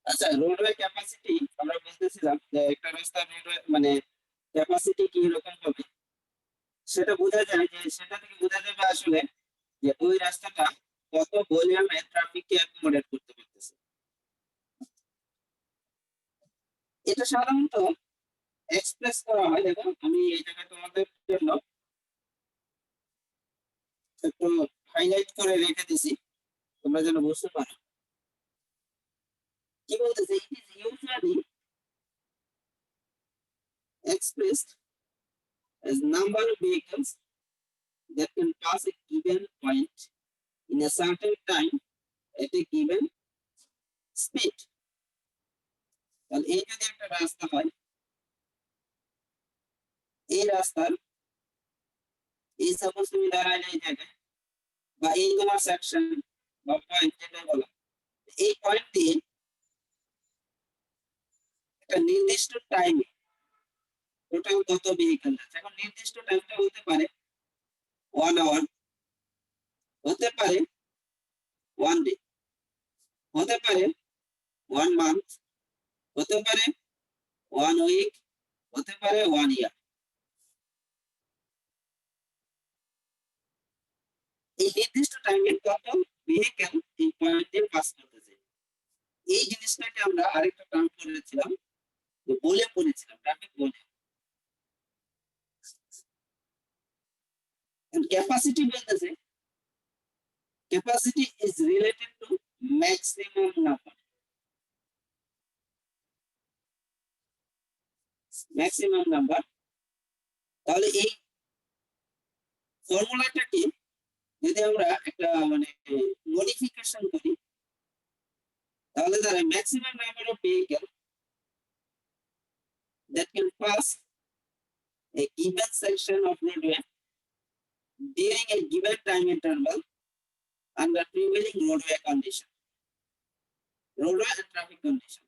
আচ্ছা, roadway capacity আমরা বলতেছিলাম যে একটা রাস্তার রোডওয়ে মানে ক্যাপাসিটি কি রকম হবে, সেটা বোঝা যায় যে সেটা থেকে বোঝা যাবে আসলে যে ওই রাস্তাটা কত ভলিউমে ট্রাফিককে অ্যাকোমোডেট করতে পারতেছে। এটা সাধারণত এক্সপ্রেস করা হয়, দেখো আমি এই জায়গায় তোমাদের জন্য একটু হাইলাইট করে রেখে দিছি, তোমরা যেন বুঝতে পারো কি বলতেছে। It is usually expressed as number of vehicles that can pass a given point in a certain time at a given speed. তাহলে এই যদি একটা রাস্তা হয়, এই রাস্তার এই সাপোজ তুমি দাঁড়াইলে এই জায়গায় বা এই তোমার সেকশন বা পয়েন্ট যেটা বলো, এই পয়েন্ট দিয়ে একটা নির্দিষ্ট টাইমে টোটাল কত ভেহিকল যাচ্ছে। এখন নির্দিষ্ট টাইমটা হতে পারে 1 আওয়ার, হতে পারে 1 ডে, হতে পারে 1 মান্থ, হতে পারে 1 উইক, হতে পারে 1 ইয়ার। এই নির্দিষ্ট টাইমে কত ভেহিকল এই পয়েন্ট দিয়ে পাস করতেছে, এই জিনিসটাকে আমরা আরেকটা টার্ম করেছিলাম, বলে পড়েছিলাম ট্রাফিক বলে। ক্যাপাসিটি বলতেছে capacity is related to maximum number, maximum number। তাহলে এই ফর্মুলাটাকে যদি আমরা একটা মানে মডিফিকেশন করি, তাহলে দাঁড়ায় maximum number of vehicle that can pass a given section of roadway during a given time interval under prevailing roadway condition, roadway and traffic condition।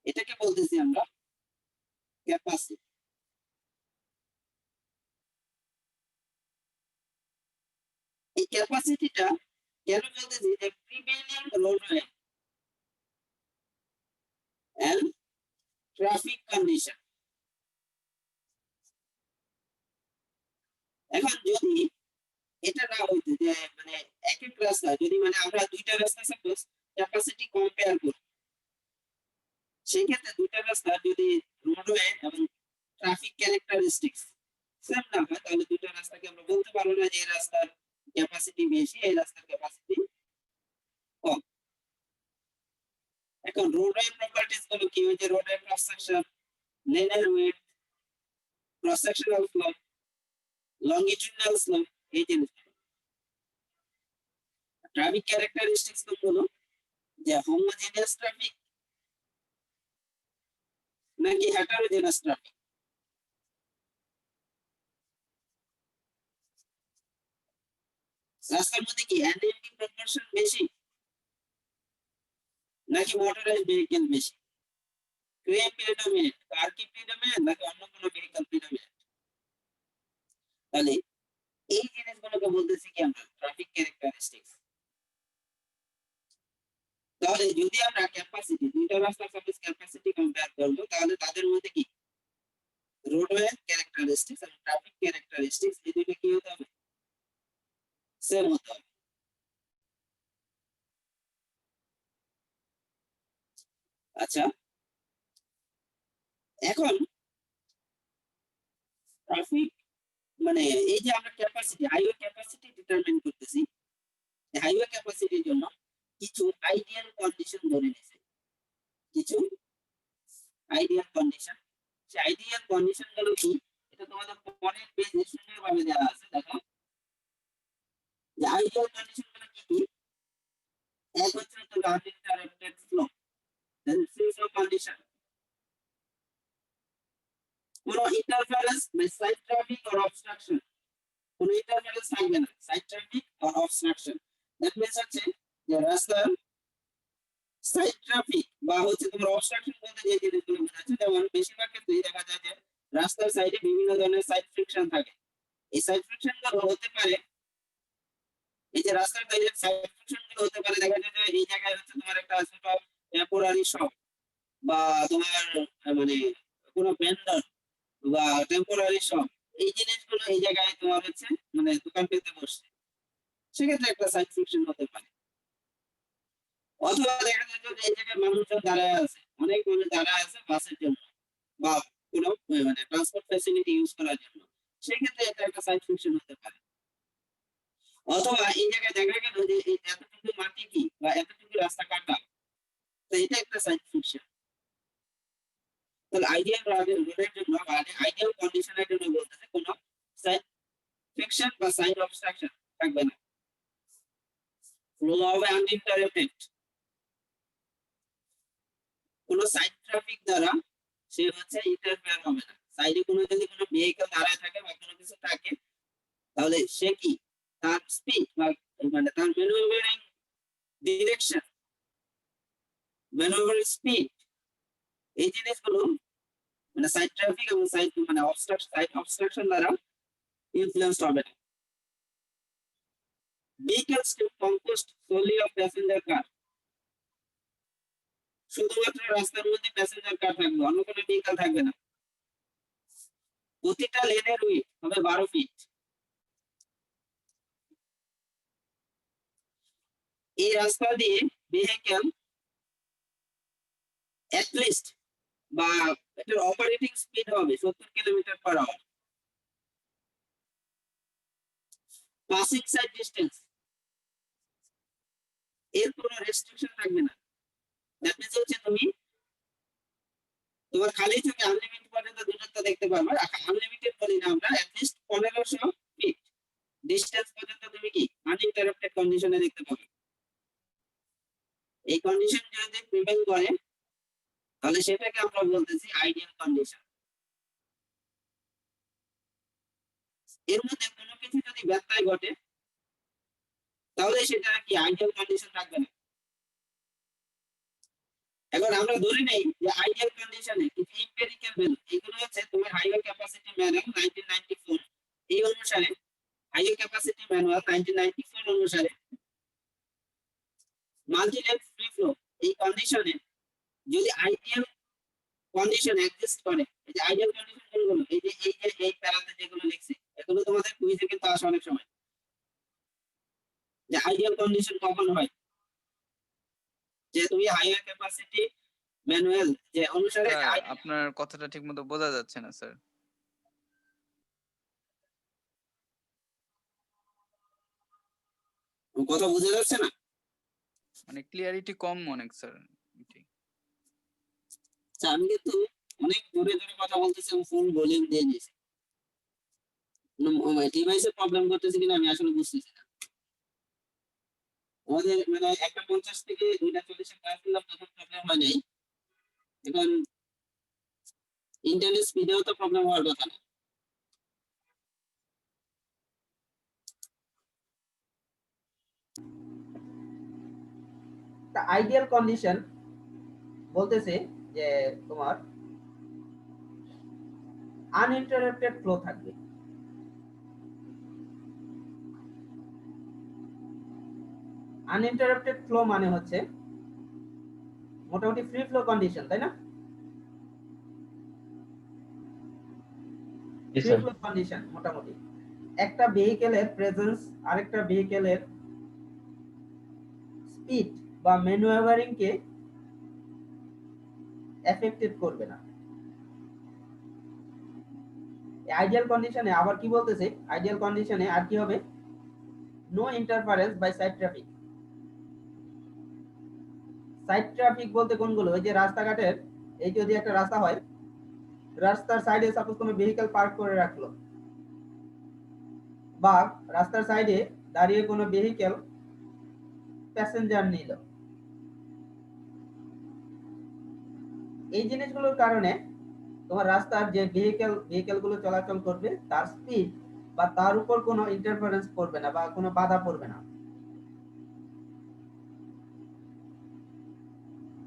এটাকে বলতেছি আমরা ক্যাপাসিটি। এই ক্যাপাসিটিটা কেন বলতেছি যে prevailing roadway and traffic condition. এখন যদি এটা না হইতো যে মানে এক এক রাস্তা যদি মানে আমরা দুইটা রাস্তা সাপোজ ক্যাপাসিটি কম্পেয়ার করি, সেই ক্ষেত্রে দুইটা রাস্তা যদি রোডওয়ে এবং ট্রাফিক ক্যারেক্টারিস্টিক্স সেম না হয়, তাহলে দুইটা রাস্তাকে আমরা বলতে পারবো না যে এই রাস্তার ক্যাপাসিটি বেশি, এই রাস্তার ক্যাপাসিটি কম। এখন রোডওয়ে প্রপার্টিজ গুলো কি, হচ্ছে রোডওয়ে ক্রস সেকশন, লেনের width, cross sectional slope, longitudinal slope, এই জিনিসগুলো। ট্রাফিক ক্যারেক্টারিস্টিক্স গুলো যে হোমোজেনিয়াস ট্রাফিক নাকি হেটারোজেনাস ট্রাফিক, রাস্তার মধ্যে কি এনএমপি প্রপোর্শন বেশি নাকি মোটরাইজড ভেহিকল বেশি, ক্রেম প্রিডমিনেন্ট, কার কি প্রিডমিনেন্ট নাকি অন্য কোনো ভেহিকল প্রিডমিনেন্ট। তাহলে এই জিনিসগুলোকে বলতেছি কি আমরা ট্রাফিক ক্যারেক্টারিস্টিক্স। তাহলে যদি আমরা ক্যাপাসিটি দুইটা রাস্তার সাপোজ ক্যাপাসিটি কম্পেয়ার করব, তাহলে তাদের মধ্যে কি রোডওয়ে ক্যারেক্টারিস্টিক্স এবং ট্রাফিক ক্যারেক্টারিস্টিক্স এই দুটো কি হতে হবে, সেম হতে হবে। আচ্ছা, এখন ট্রাফিক মানে এই যে আমরা ক্যাপাসিটি হাইওয়ে ক্যাপাসিটি ডিটারমিন করতেছি, হাইওয়ে ক্যাপাসিটির জন্য কিছু আইডিয়াল কন্ডিশন ধরে নিয়েছে, কিছু আইডিয়াল কন্ডিশন। সেই আইডিয়াল কন্ডিশন গুলো কি, এটা তোমাদের পরের পেজে সুন্দরভাবে দেওয়া আছে, দেখো যে আইডিয়াল কন্ডিশন গুলো কি কি। এক হচ্ছে তো uninterrupted flow, then free flow condition, কোনো interference by side traffic or obstruction, কোনো ইন্টারফারেন্স থাকবে না side traffic or obstruction. That means হচ্ছে যে রাস্তার সাইড ট্রাফিক বা হচ্ছে তোমার অবস্ট্রাকশন বলতে যে জিনিসগুলো বোঝাচ্ছে, যেমন বেশিরভাগ ক্ষেত্রেই দেখা যায় যে রাস্তার সাইডে বিভিন্ন ধরনের সাইড ফ্রিকশন থাকে। এই সাইড ফ্রিকশন গুলো হতে পারে, এই যে রাস্তার সাইড ফ্রিকশন গুলো হতে পারে, দেখা যায় যে এই জায়গায় হচ্ছে তোমার একটা ছোট টেম্পোরারি শক বা তোমার মানে কোনো ভেন্ডর বা টেম্পোরারি শপ, এই জিনিসগুলো এই জায়গায় তোমার হচ্ছে মানে দোকান পেতে বসছে, সেক্ষেত্রে একটা সায়েন্স ফিকশন হতে পারে। অথবা দেখা যাচ্ছে যে এই জায়গায় মানুষজন দাঁড়ায় আছে, অনেক মানুষ দাঁড়ায় আছে বাসের জন্য বা কোনো মানে ট্রান্সপোর্ট ফ্যাসিলিটি ইউজ করার জন্য, সেক্ষেত্রে এটা একটা সায়েন্স ফিকশন হতে পারে। অথবা এই জায়গায় দেখা গেল যে এই এতটুকু মাটি কি বা এতটুকু রাস্তা কাটা, তো এটা একটা সায়েন্স ফিকশন। তাহলে আইডিয়াল রোডের জন্য বা আইডিয়াল কন্ডিশনের জন্য বলতেছে কোনো ফিকশন বা সাইড অবস্ট্রাকশন থাকবে না, ফ্লো হবে আনইন্টারাপ্টেড। কোনো সাইড ট্রাফিক দ্বারা সে হচ্ছে ইন্টারফেয়ার হবে না। সাইডে কোনো যদি কোনো ভেহিকল দাঁড়ায় থাকে বা কোনো কিছু থাকে, তাহলে সে কি তার স্পিড বা মানে তার ম্যানুভারিং ডিরেকশন, ম্যানুভারিং স্পিড, এই জিনিসগুলো মানে সাইড ট্রাফিক এবং সাইড মানে অবস্ট্রাকশন দ্বারা ইনফ্লুয়েন্স হবে না। Vehicles to consist solely of passenger car, শুধুমাত্র রাস্তার মধ্যে প্যাসেঞ্জার কার থাকবে, অন্য কোনো ভেহিকল থাকবে না। প্রতিটা লেনের উইডথ হবে 12 ফিট। এই রাস্তা দিয়ে ভেহিকল অ্যাটলিস্ট বা এটার অপারেটিং স্পিড হবে 70 কিলোমিটার/আওয়ার। পাসিং সাইড ডিসটেন্স, এর কোনো রেস্ট্রিকশন থাকবে না। দ্যাট মিন্স হচ্ছে তুমি তোমার খালি চোখে আনলিমিটেড পর্যন্ত দূরত্ব দেখতে পারবে। আনলিমিটেড বলি না আমরা, অ্যাটলিস্ট 1500 ফিট ডিসটেন্স পর্যন্ত তুমি কি আনইন্টারাপ্টেড কন্ডিশনে দেখতে পাবে। এই কন্ডিশন যদি প্রিভেল করে তাহলে সেটাকে আমরা বলতেছি আইডিয়াল কন্ডিশন। এর মধ্যে কোনো কিছু যদি ব্যত্যয় ঘটে তাহলে সেটা কি আইডিয়াল কন্ডিশন থাকবে না। এখন আমরা ধরে নেই যে আইডিয়াল কন্ডিশনে কিছু এম্পিরিক্যাল ভ্যালু, এগুলো হচ্ছে তোমার হাইওয়ে ক্যাপাসিটি ম্যানুয়াল 1994 এই অনুসারে, হাইওয়ে ক্যাপাসিটি ম্যানুয়াল 1994 অনুসারে মাল্টি লেন ফ্রি ফ্লো এই কন্ডিশনে যদি আইডিয়াল কন্ডিশন এক্সিস্ট করে, এই যে আইডিয়াল কন্ডিশন কোনগুলো, এই প্যারাতে যেগুলো লিখছি এগুলো তোমাদের কুইজে কিন্তু আসে অনেক সময়, যে আইডিয়াল কন্ডিশন কখন হয়, যে তুমি হাইওয়ে ক্যাপাসিটি ম্যানুয়াল যে অনুসারে আপনার কথাটা ঠিকমতো বোঝা যাচ্ছে না স্যার। কথা বোঝা যাচ্ছে না, মানে ক্লিয়ারিটি কম অনেক স্যার। আমি কিন্তু অনেক জোরে জোরে কথা বলতেছি এবং ফুল ভলিউম দিয়ে দিয়েছি, ডিভাইসে প্রবলেম করতেছে কিনা আমি আসলে বুঝতেছি না। আমাদের মানে 1:50 থেকে 2:40 ক্লাস করলাম তখন প্রবলেম হয় নাই, এখন ইন্টারনেট স্পিডেও তো প্রবলেম হওয়ার কথা না। আইডিয়াল কন্ডিশন বলতেছে যে তোমার আনইন্টারাপ্টেড ফ্লো থাকবে। আনইন্টারাপ্টেড ফ্লো মানে হচ্ছে মোটামুটি ফ্রি ফ্লো কন্ডিশন, তাই না? ফ্রি ফ্লো কন্ডিশন মোটামুটি একটা ভেহিকেলের প্রেজেন্স আরেকটা ভেহিকেলের স্পিড বা ম্যানুভারিং কে এফেক্টেড করবে না। আইডিয়াল কন্ডিশনে আবার কি বলতেছে, আইডিয়াল কন্ডিশনে আর কি হবে, no interference by side traffic. Side traffic বলতে কোনগুলো, ওই যে রাস্তাঘাটের এই যদি একটা রাস্তা হয়, রাস্তার সাইডে সাপোজ কোনো ভেহিকল পার্ক করে রাখলো বা রাস্তার সাইডে দাঁড়িয়ে কোনো ভেহিকল প্যাসেঞ্জার নিল, এই জিনিসগুলোর কারণে তোমার রাস্তার যে ভেহিকল গুলো চলাচল করবে তার স্পিড বা তার উপর কোনো ইন্টারফারেন্স পড়বে না বা কোনো বাধা পড়বে না,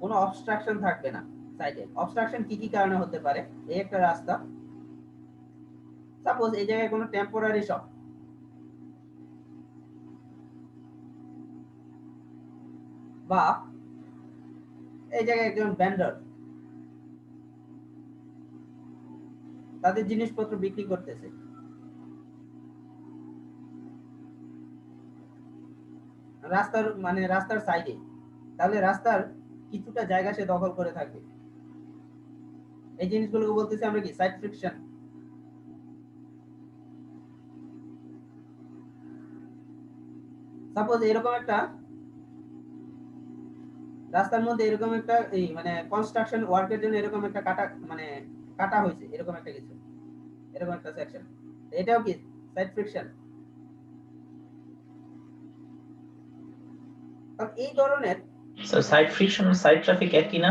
কোনো অবস্ট্রাকশন থাকবে না সাইডে। অবস্ট্রাকশন কি কি কারণে হতে পারে, এই একটা রাস্তা, সাপোজ এই জায়গায় কোনো টেম্পোরারি শপ বা এই জায়গায় একজন ভেন্ডর তাদের জিনিসপত্র বিক্রি করতেছে, রাস্তার সাইডে, তাহলে রাস্তার কিছুটা জায়গা সে দখল করে থাকবে। এই জিনিসগুলোকে বলতেছি আমরা কি সাইড ফ্রিকশন। সাপোজ এরকম একটা রাস্তার মধ্যে এরকম একটা এই মানে কনস্ট্রাকশন ওয়ার্কের জন্য এরকম একটা কাটা হয়েছে, এরকম একটা কিছু, এরকম একটা সেকশন, এটাও কি সাইড ফ্রিকশন। এই ধরনের স্যার সাইড ফ্রিকশন আর সাইড ট্রাফিক একই না?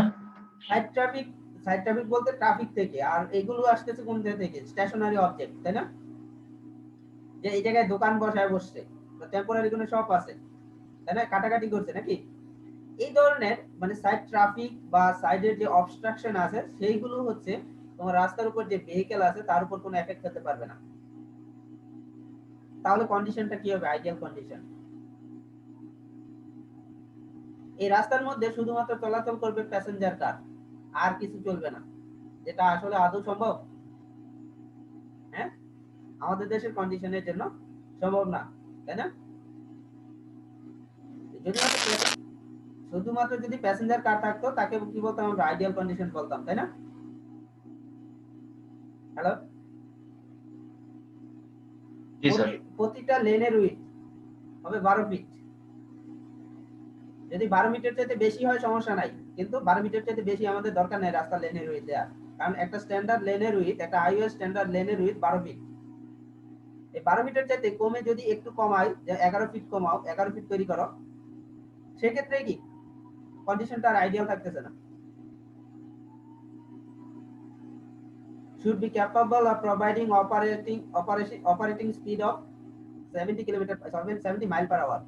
সাইড ট্রাফিক, সাইড ট্রাফিক বলতে ট্রাফিক থেকে, আর এগুলো আসতেছে কোন জায়গা থেকে, স্টেশনারি অবজেক্ট, তাই না? যে এই জায়গায় দোকান বসায় বসছে বা টেম্পোরারি কোনো শপ আছে, তাই না, কাটাকাটি করছে নাকি, এই ধরনের মানে সাইড ট্রাফিক বা সাইডের যে অবস্ট্রাকশন আছে সেইগুলো হচ্ছে তোমার রাস্তার উপর যে ভেহিকেল আছে তার উপর কোনো এফেক্ট করতে পারবে না। তাহলে কন্ডিশনটা কি হবে? Ideal condition. এই রাস্তার মধ্যে শুধুমাত্র চলাচল করবে প্যাসেঞ্জার কার, আর কিছু চলবে না, যেটা আসলে আদৌ সম্ভব? হ্যাঁ, আমাদের দেশের কন্ডিশনের জন্য সম্ভব না, তাই না? যদি শুধুমাত্র যদি প্যাসেঞ্জার কার থাকতো তাকে কি বলতাম আমরা? আইডিয়াল কন্ডিশন বলতাম, তাই না? হ্যালো, জি স্যার। প্রতিটা লেনের উইডথ হবে 12 ফিট। যদি 12 মিটার চাইতে বেশি হয় সমস্যা নাই, কিন্তু 12 মিটার চাইতে বেশি আমাদের দরকার নেই রাস্তা লেনের উইডথ দেওয়ার, কারণ একটা স্ট্যান্ডার্ড লেনের উইডথ, একটা হাইওয়ে স্ট্যান্ডার্ড লেনের উইডথ 12 ফিট। এই 12 মিটার চাইতে কমে যদি একটু কমাই, যে 11 ফিট কমাও, 11 ফিট তৈরি করো, সেক্ষেত্রে কি কন্ডিশনটা আর আইডিয়াল থাকতেছে না। should be capable of providing operating speed of 70 mile per hour,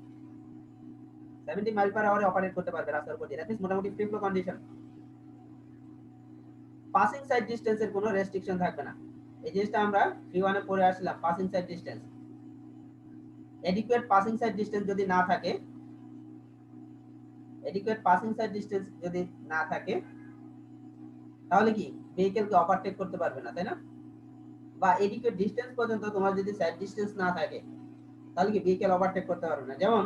70 mile per আওয়ারে অপারেট করতে পারবে রাস্তার উপর দিয়ে, দ্যাট মিন্স মোটামুটি free flow condition. Passing side ডিসটেন্সের কোনো রেস্ট্রিকশন থাকবে না। এই জিনিসটা আমরা P1 এ পড়ে আসলাম, passing side distance. Adequate passing side distance যদি না থাকে, এডিকুয়েট পাসিং সাইড ডিসটেন্স যদি না থাকে তাহলে কি ভেহিকেলকে ওভারটেক করতে পারবে না, তাই না? বা এডিকুয়েট ডিসটেন্স পর্যন্ত তোমার যদি সাইড ডিসটেন্স না থাকে তাহলে কি ভেহিকেল ওভারটেক করতে পারবে না। যেমন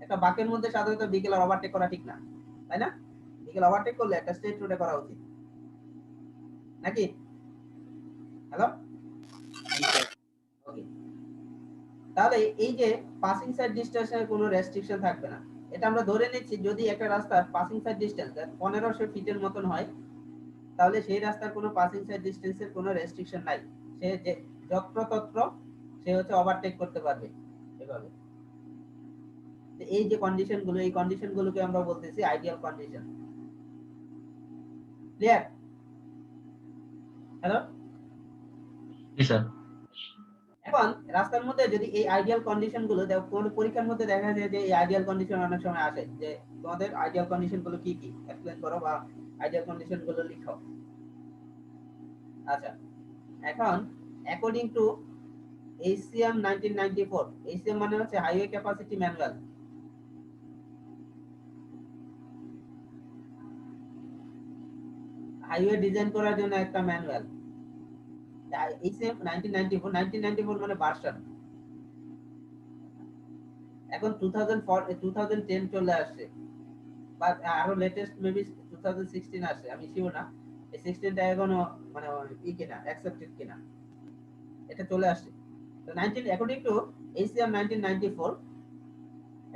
একটা বাকের মধ্যে সাধারণত ভেহিকেল ওভারটেক করা ঠিক না, তাই না? ভেহিকেল ওভারটেক করলে একটা স্ট্রেট রোডে করা উচিত নাকি? হ্যালো, ওকে। তাহলে এই যে পাসিং সাইড ডিসটেন্সের কোনো রেস্ট্রিকশন থাকবে না, এটা আমরা ধরে নিচ্ছি যদি একটা রাস্তার পাসিং সাইড ডিসটেন্স 1500 ফিটের মতন হয়, তাহলে সেই রাস্তার কোনো পাসিং সাইড ডিসটেন্সের কোনো রেস্ট্রিকশন নাই, সে যে যত্রতত্র সে হচ্ছে ওভারটেক করতে পারবে এভাবে। এই যে কন্ডিশনগুলো, এই কন্ডিশনগুলোকে আমরা বলতেছি আইডিয়াল কন্ডিশন। ক্লিয়ার? হ্যালো, জি স্যার। এখন রাস্তার মধ্যে যদি এই আইডিয়াল কন্ডিশন গুলো কোন পরীক্ষার মধ্যে দেখা যায় যে এই আইডিয়াল কন্ডিশন অনেক সময় আসে, যে তোমাদের আইডিয়াল কন্ডিশন গুলো কি কি এক্সপ্লেইন করো বা আইডিয়াল কন্ডিশন গুলো লিখো। আচ্ছা, এখন অ্যাকর্ডিং টু HCM 1994, HCM মানে হচ্ছে highway capacity manual, highway design করার জন্য একটা ম্যানুয়াল। HCM 1994 মানে ভার্সন। এখন 2010 চলে আসছে, বা আরো লেটেস্ট মেবি 2016 আসছে, আমি শিওর না এই 16টা এখনো মানে কিনা অ্যাকসেপ্টেড কিনা, এটা চলে আসছে। তো 19 অ্যাকর্ডিং টু HCM 1994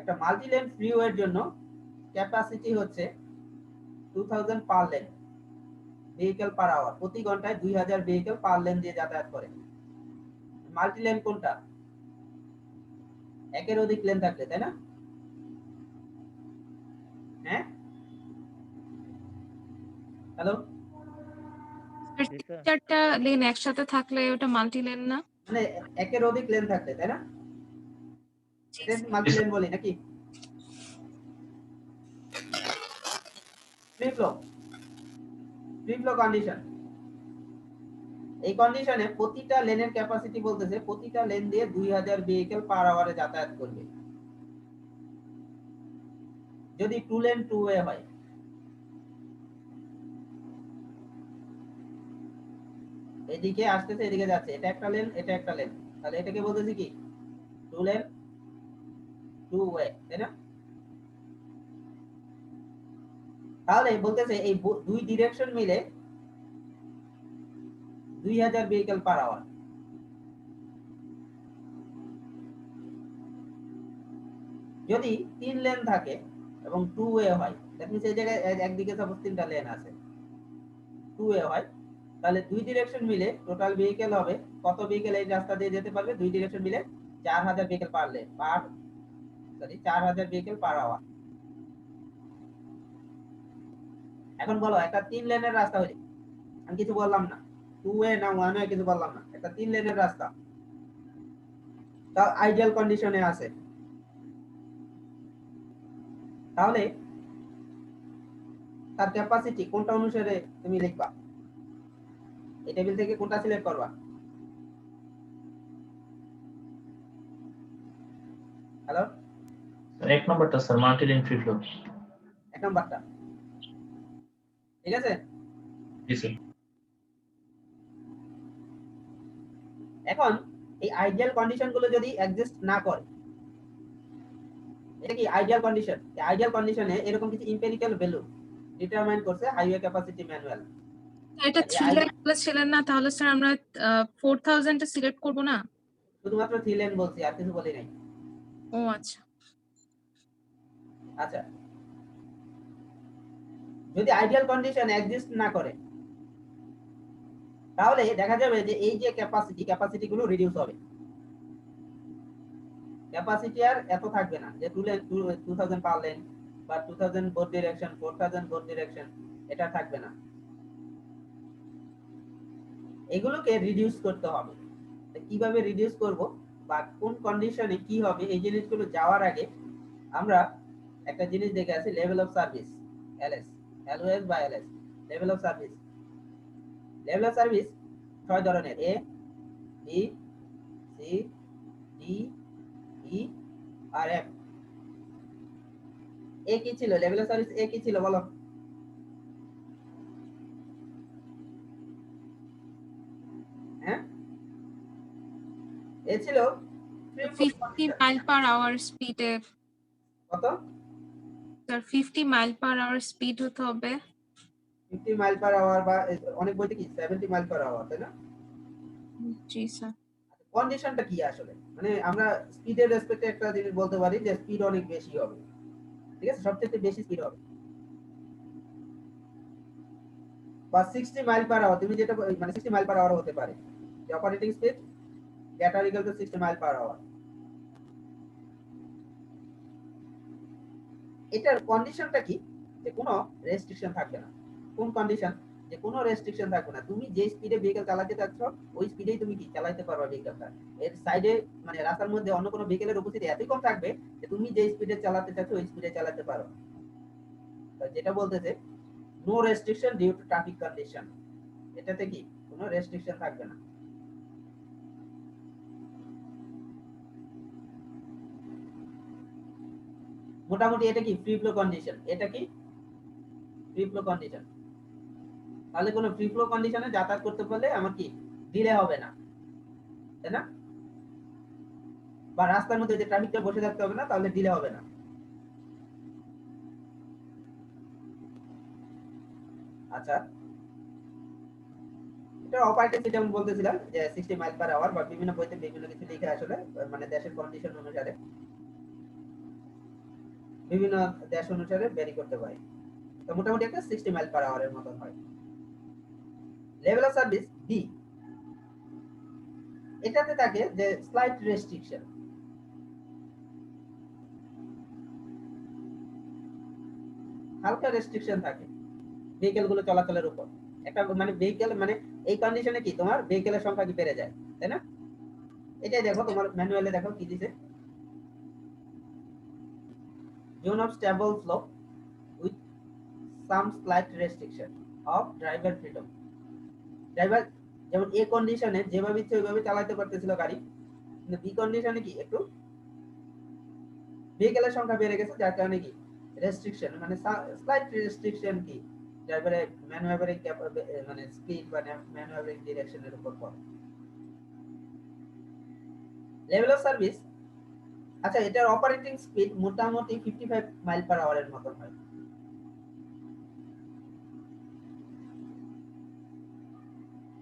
একটা মাল্টি লেন ফ্রিওয়ের জন্য ক্যাপাসিটি হচ্ছে 2000 পার লেন ভেহিকল পার আওয়ার, প্রতি ঘন্টায় 2000 ভেহিকল পার লেন দিয়ে যাতায়াত করে। মাল্টি লেন কোনটা? একের অধিক লেন থাকলে, তাই না? হ্যাঁ, হ্যালো, চারটা লেন একসাথে থাকলে ওটা মাল্টি লেন না? মানে একের অধিক লেন থাকলে, তাই না? এটা মাল্টি লেন বলি নাকি? Free flow condition. এই কন্ডিশনে প্রতিটা লেনের ক্যাপাসিটি বলতেছে প্রতিটা লেন দিয়ে 2000 ভেহিকল পার আওয়ারে যাতায়াত করবে। যদি টু লেন টু ওয়ে হয়, এদিকে আসতেছে এদিকে যাচ্ছে, এটা একটা লেন এটা একটা লেন, তাহলে এটাকে বলতেছি কি টু লেন টু ওয়ে, তাই না? তাহলে বলতেছে এই দুই ডিরেকশন মিলে 2000 ভেহিকল পার আওয়ার। যদি 3 লেন থাকে এবং টু ওয়ে হয়, দ্যাট মিন্স এই জায়গায় একদিকে সাপোজ 3টা লেন আছে, টু ওয়ে হয়, তাহলে দুই ডিরেকশন মিলে টোটাল ভেহিকল হবে কত ভেহিকল এই রাস্তা দিয়ে যেতে পারবে? দুই ডিরেকশন মিলে 4000 ভেহিকল পার লেন, 4000 ভেহিকল পার আওয়ার। এখন বলো একটা 3 লেনের রাস্তা হইলে, আমি কিছু বললাম না, টু ওয়ে না ওয়ান ওয়ে কিছু বললাম না, একটা 3 লেনের রাস্তা, তাও আইডিয়াল কন্ডিশনে আছে, তাহলে তার ক্যাপাসিটি কোনটা অনুসারে তুমি লিখবা? এই টেবিল থেকে কোনটা সিলেক্ট করবা? হ্যালো, এক নম্বরটা sir, multi lane free flow. এক নাম্বারটা, ঠিক আছে? জি স্যার। এখন এই আইডিয়াল কন্ডিশন গুলো যদি এক্সিস্ট না করে, এটা কি আইডিয়াল কন্ডিশন? এই আইডিয়াল কন্ডিশনে এরকম কিছু এমপিরিক্যাল ভ্যালু ডিটারমাইন করছে হাইওয়ে ক্যাপাসিটি ম্যানুয়াল। এটা 3 লেন বলেছিলেন না, তাহলে স্যার আমরা 4000 টা সিলেক্ট করব না? শুধুমাত্র 3 লেন বলছি, আর কিছু বলি নাই। ও আচ্ছা, আচ্ছা, যদি আইডিয়াল কন্ডিশন এক্সিস্ট না করে, তাহলে দেখা যাবে যে এই যে ক্যাপাসিটি গুলো রিডিউস হবে, ক্যাপাসিটি আর এত থাকবে না যে 2000 পার লেন বা 2000 বোথ ডিরেকশন 4000 বোথ ডিরেকশন, এটা থাকবে না, এগুলোকে রিডিউস করতে হবে। কিভাবে রিডিউস করব বা কোন কন্ডিশনে কি হবে, এই জিনিসগুলো যাওয়ার আগে আমরা একটা জিনিস দেখে আছি, লেভেল অফ সার্ভিস, এলএস, এলওএস বা LS, level of service. Level of service 6 ধরনের, A B C D E R F. এ কি ছিল? লেভেল অফ সার্ভিস এ কি ছিল বলো? হ্যাঁ, এ ছিল 50 মাইল পার আওয়ার স্পিডে। কত? Sir 50 mile per hour speed হতে হবে। 50 মাইল পার আওয়ার বা অনেক বইতে কি 70 মাইল পার আওয়ার, তাই না? জি স্যার। কন্ডিশনটা কি আসলে? মানে আমরা স্পিডের রেসপেক্টে একটা জিনিস বলতে পারি যে স্পিড অনেক বেশি হবে, ঠিক আছে, সবচেয়ে বেশি স্পিড হবে, বা 60 মাইল পার আওয়ার, তুমি যেটা মানে 60 মাইল পার আওয়ার হতে পারে যে operating speed greater equal to 60 mile per hour. এটার কন্ডিশনটা কি? যে কোনো রেস্ট্রিকশন থাকবে না। কোন কন্ডিশন? যে কোনো রেস্ট্রিকশন থাকবে না, তুমি যে স্পিডে ভেহিকল চালাতে চাচ্ছ ওই স্পিডেই তুমি কি চালাতে পারবে ভেহিকলটা। এর সাইডে মানে রাস্তার মধ্যে অন্য কোনো ভেহিকলের উপস্থিতি এতই কম থাকবে যে তুমি যে স্পিডে চালাতে চাচ্ছ ওই স্পিডে চালাতে পারো। যেটা বলতেছে no restriction due to traffic condition, এটাতে কি কোনো রেস্ট্রিকশন থাকবে না। মোটামুটি এটা কি ফ্রি ফ্লো কন্ডিশন, এটা কি ফ্রি ফ্লো কন্ডিশন। তাহলে কোনো ফ্রি ফ্লো কন্ডিশনে যাতায়াত করতে পারলে আমার কি ডিলে হবে না, তাই না? বা রাস্তার মধ্যে যে ট্রাফিকটা বসে থাকতে হবে না, তাহলে ডিলে হবে না। আচ্ছা, এটা অপারেটিং যেমন বলতেছিলাম যে 60 মাইল পার আওয়ার বা বিভিন্ন বইতে বিভিন্ন কিছু লিখে আসলে মানে দেশের কন্ডিশন অনুসারে বিভিন্ন দেশ অনুসারে ভ্যারি করতে পারে, তো মোটামুটি একটা 60 মাইল পার আওয়ারের মতন হয়। লেভেল অফ সার্ভিস ডি, এটাতে থাকে যে স্লাইট রেস্ট্রিকশন, হালকা রেস্ট্রিকশন থাকে ভেহিকল গুলো চলাচলের উপর। একটা মানে ভেহিকল মানে এই কন্ডিশনে কি তোমার ভেহিকলের সংখ্যা কি বেড়ে যায়, তাই না? এটাই দেখো তোমার ম্যানুয়ালে দেখো কি দিছে, zone of stable flow with some slight restriction of driver freedom. Driver যেমন এ কন্ডিশনে যেভাবে ইচ্ছে ওইভাবে চালাতে পারতেছিল গাড়ি, কিন্তু বি কন্ডিশনে কি একটু ভেহিকলের সংখ্যা বেড়ে গেছে, যার কারণে কি রেস্ট্রিকশন মানে স্লাইট রেস্ট্রিকশন কি ড্রাইভারের ম্যানুভারিং মানে স্পিড বা ম্যানুভারিং ডিরেকশনের উপর পড়ে। লেভেল অফ সার্ভিস, আচ্ছা এটার অপারেটিং স্পিড মোটামুটি 55 মাইল পার আওয়ারের মতন হয়।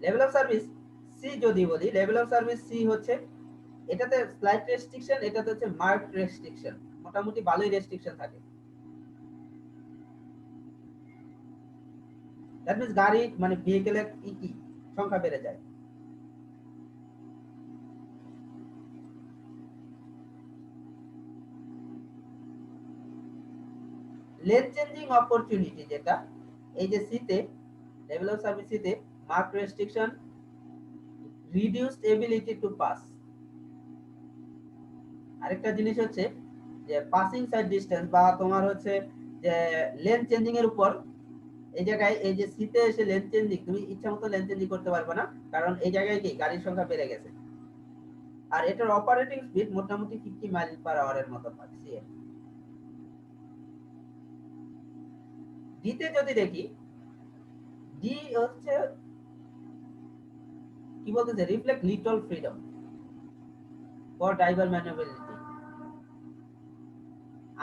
লেভেল অফ সার্ভিস সি যদি বলি, লেভেল অফ সার্ভিস সি হচ্ছে এটাতে স্লাইট রেস্ট্রিকশন, এটাতে হচ্ছে মার্কড রেস্ট্রিকশন, মোটামুটি ভালোই রেস্ট্রিকশন থাকে। দ্যাট মিন্স গাড়ি মানে ভেহিকেলের কি সংখ্যা বেড়ে যায়। লেন চেঞ্জিং অপরচুনিটি যেটা এই যে সিতে লেভেল অফ সার্ভিস সিতে mark restriction, reduced ability to pass. আরেকটা জিনিস হচ্ছে যে পাসিং সাইড ডিসটেন্স বা তোমার হচ্ছে যে লেন চেঞ্জিং এর উপর এই জায়গায় এই যে সিতে এসে লেন চেঞ্জিং তুমি ইচ্ছা মতো লেন চেঞ্জিং করতে পারবে না, কারণ এই জায়গায় কি গাড়ির সংখ্যা বেড়ে গেছে। আর এটার অপারেটিং স্পিড মোটামুটি 50 মাইল পার আওয়ারের মতো হয় সিএ। ডিতে যদি দেখি, ডি হচ্ছে কি বলতেছে, reflect little freedom for driver manoeuvrability.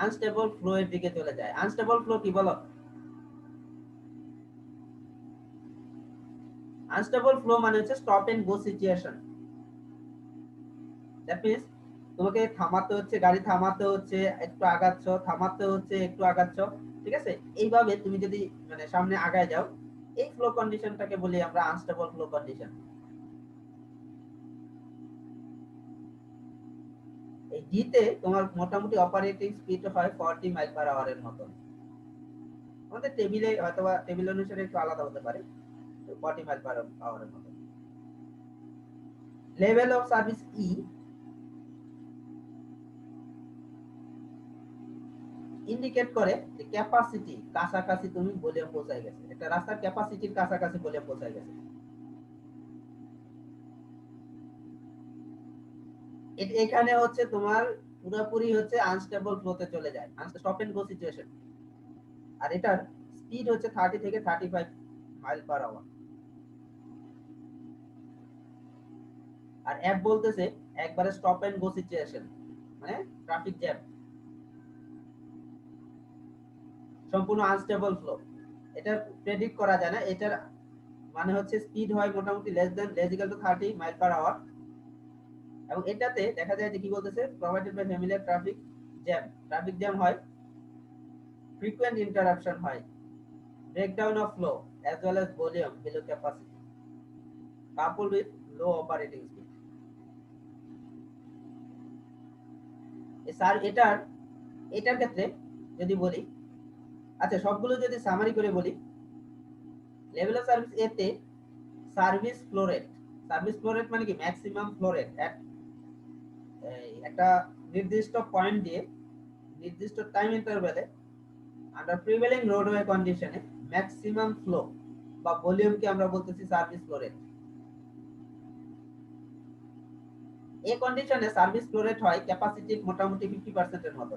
Unstable flow এর দিকে চলে যায়। আনস্টেবল ফ্লো কি বলো? আনস্টেবল ফ্লো মানে হচ্ছে stop and go situation. That means তোমাকে থামাতে হচ্ছে, গাড়ি থামাতে হচ্ছে, একটু আগাচ্ছ, থামাতে হচ্ছে, একটু আগাচ্ছ, ঠিক আছে? এইভাবে তুমি যদি মানে সামনে আগায় যাও, এই ফ্লো কন্ডিশনটাকে বলি আমরা আনস্টেবল ফ্লো কন্ডিশন। এই ডিতে তোমার মোটামুটি অপারেটিং স্পিড হয় 40 মাইল পার আওয়ারের মতো। আমাদের টেবিলে হয়তোবা টেবিল অনুসারে একটু আলাদা হতে পারে, 40 মাইল পার আওয়ারের মতো। Level of service E indicate করে যে ক্যাপাসিটি কাছাকাছি তুমি ভলিউম পৌঁছায় গেছে, একটা রাস্তার ক্যাপাসিটির কাছাকাছি ভলিউম পৌঁছায় গেছে। এখানে হচ্ছে তোমার পুরোপুরি হচ্ছে আনস্টেবল ফ্লোতে চলে যায়, স্টপ এন্ড গো সিচুয়েশন। আর এটার স্পিড হচ্ছে 30 থেকে 35 মাইল পার আওয়ার। আর অ্যাপ বলতেছে একবারে স্টপ এন্ড গো সিচুয়েশন, মানে ট্রাফিক জ্যাম, সম্পূর্ণ আনস্টেবল ফ্লো। এটা প্রেডিক্ট করা যায় না। এটার মানে হচ্ছে স্পিড হয় মোটামুটি less equal to 30 mile per hour. এবং এটাতে দেখা যায় যে কি বলতেছে, provided by familiar traffic jam হয়, ফ্রিকোয়েন্ট ইন্টারাপশন হয়, breakdown of flow as well as volume below capacity coupled with low operating speed। Sir এটার ক্ষেত্রে যদি বলি, আচ্ছা সবগুলো যদি সামারি করে বলি, লেভেল অফ সার্ভিস এতে সার্ভিস ফ্লো রেট মানে কি ম্যাক্সিমাম ফ্লো রেট একটা নির্দিষ্ট পয়েন্ট দিয়ে নির্দিষ্ট টাইম ইন্টারভ্যালে আন্ডার প্রিভেলিং রোডওয়ে কন্ডিশনে ম্যাক্সিমাম ফ্লো বা ভলিউমকে আমরা বলতেছি সার্ভিস ফ্লো রেট। এই কন্ডিশনে সার্ভিস ফ্লো রেট হয় ক্যাপাসিটির মোটামুটি 50% এর মতো।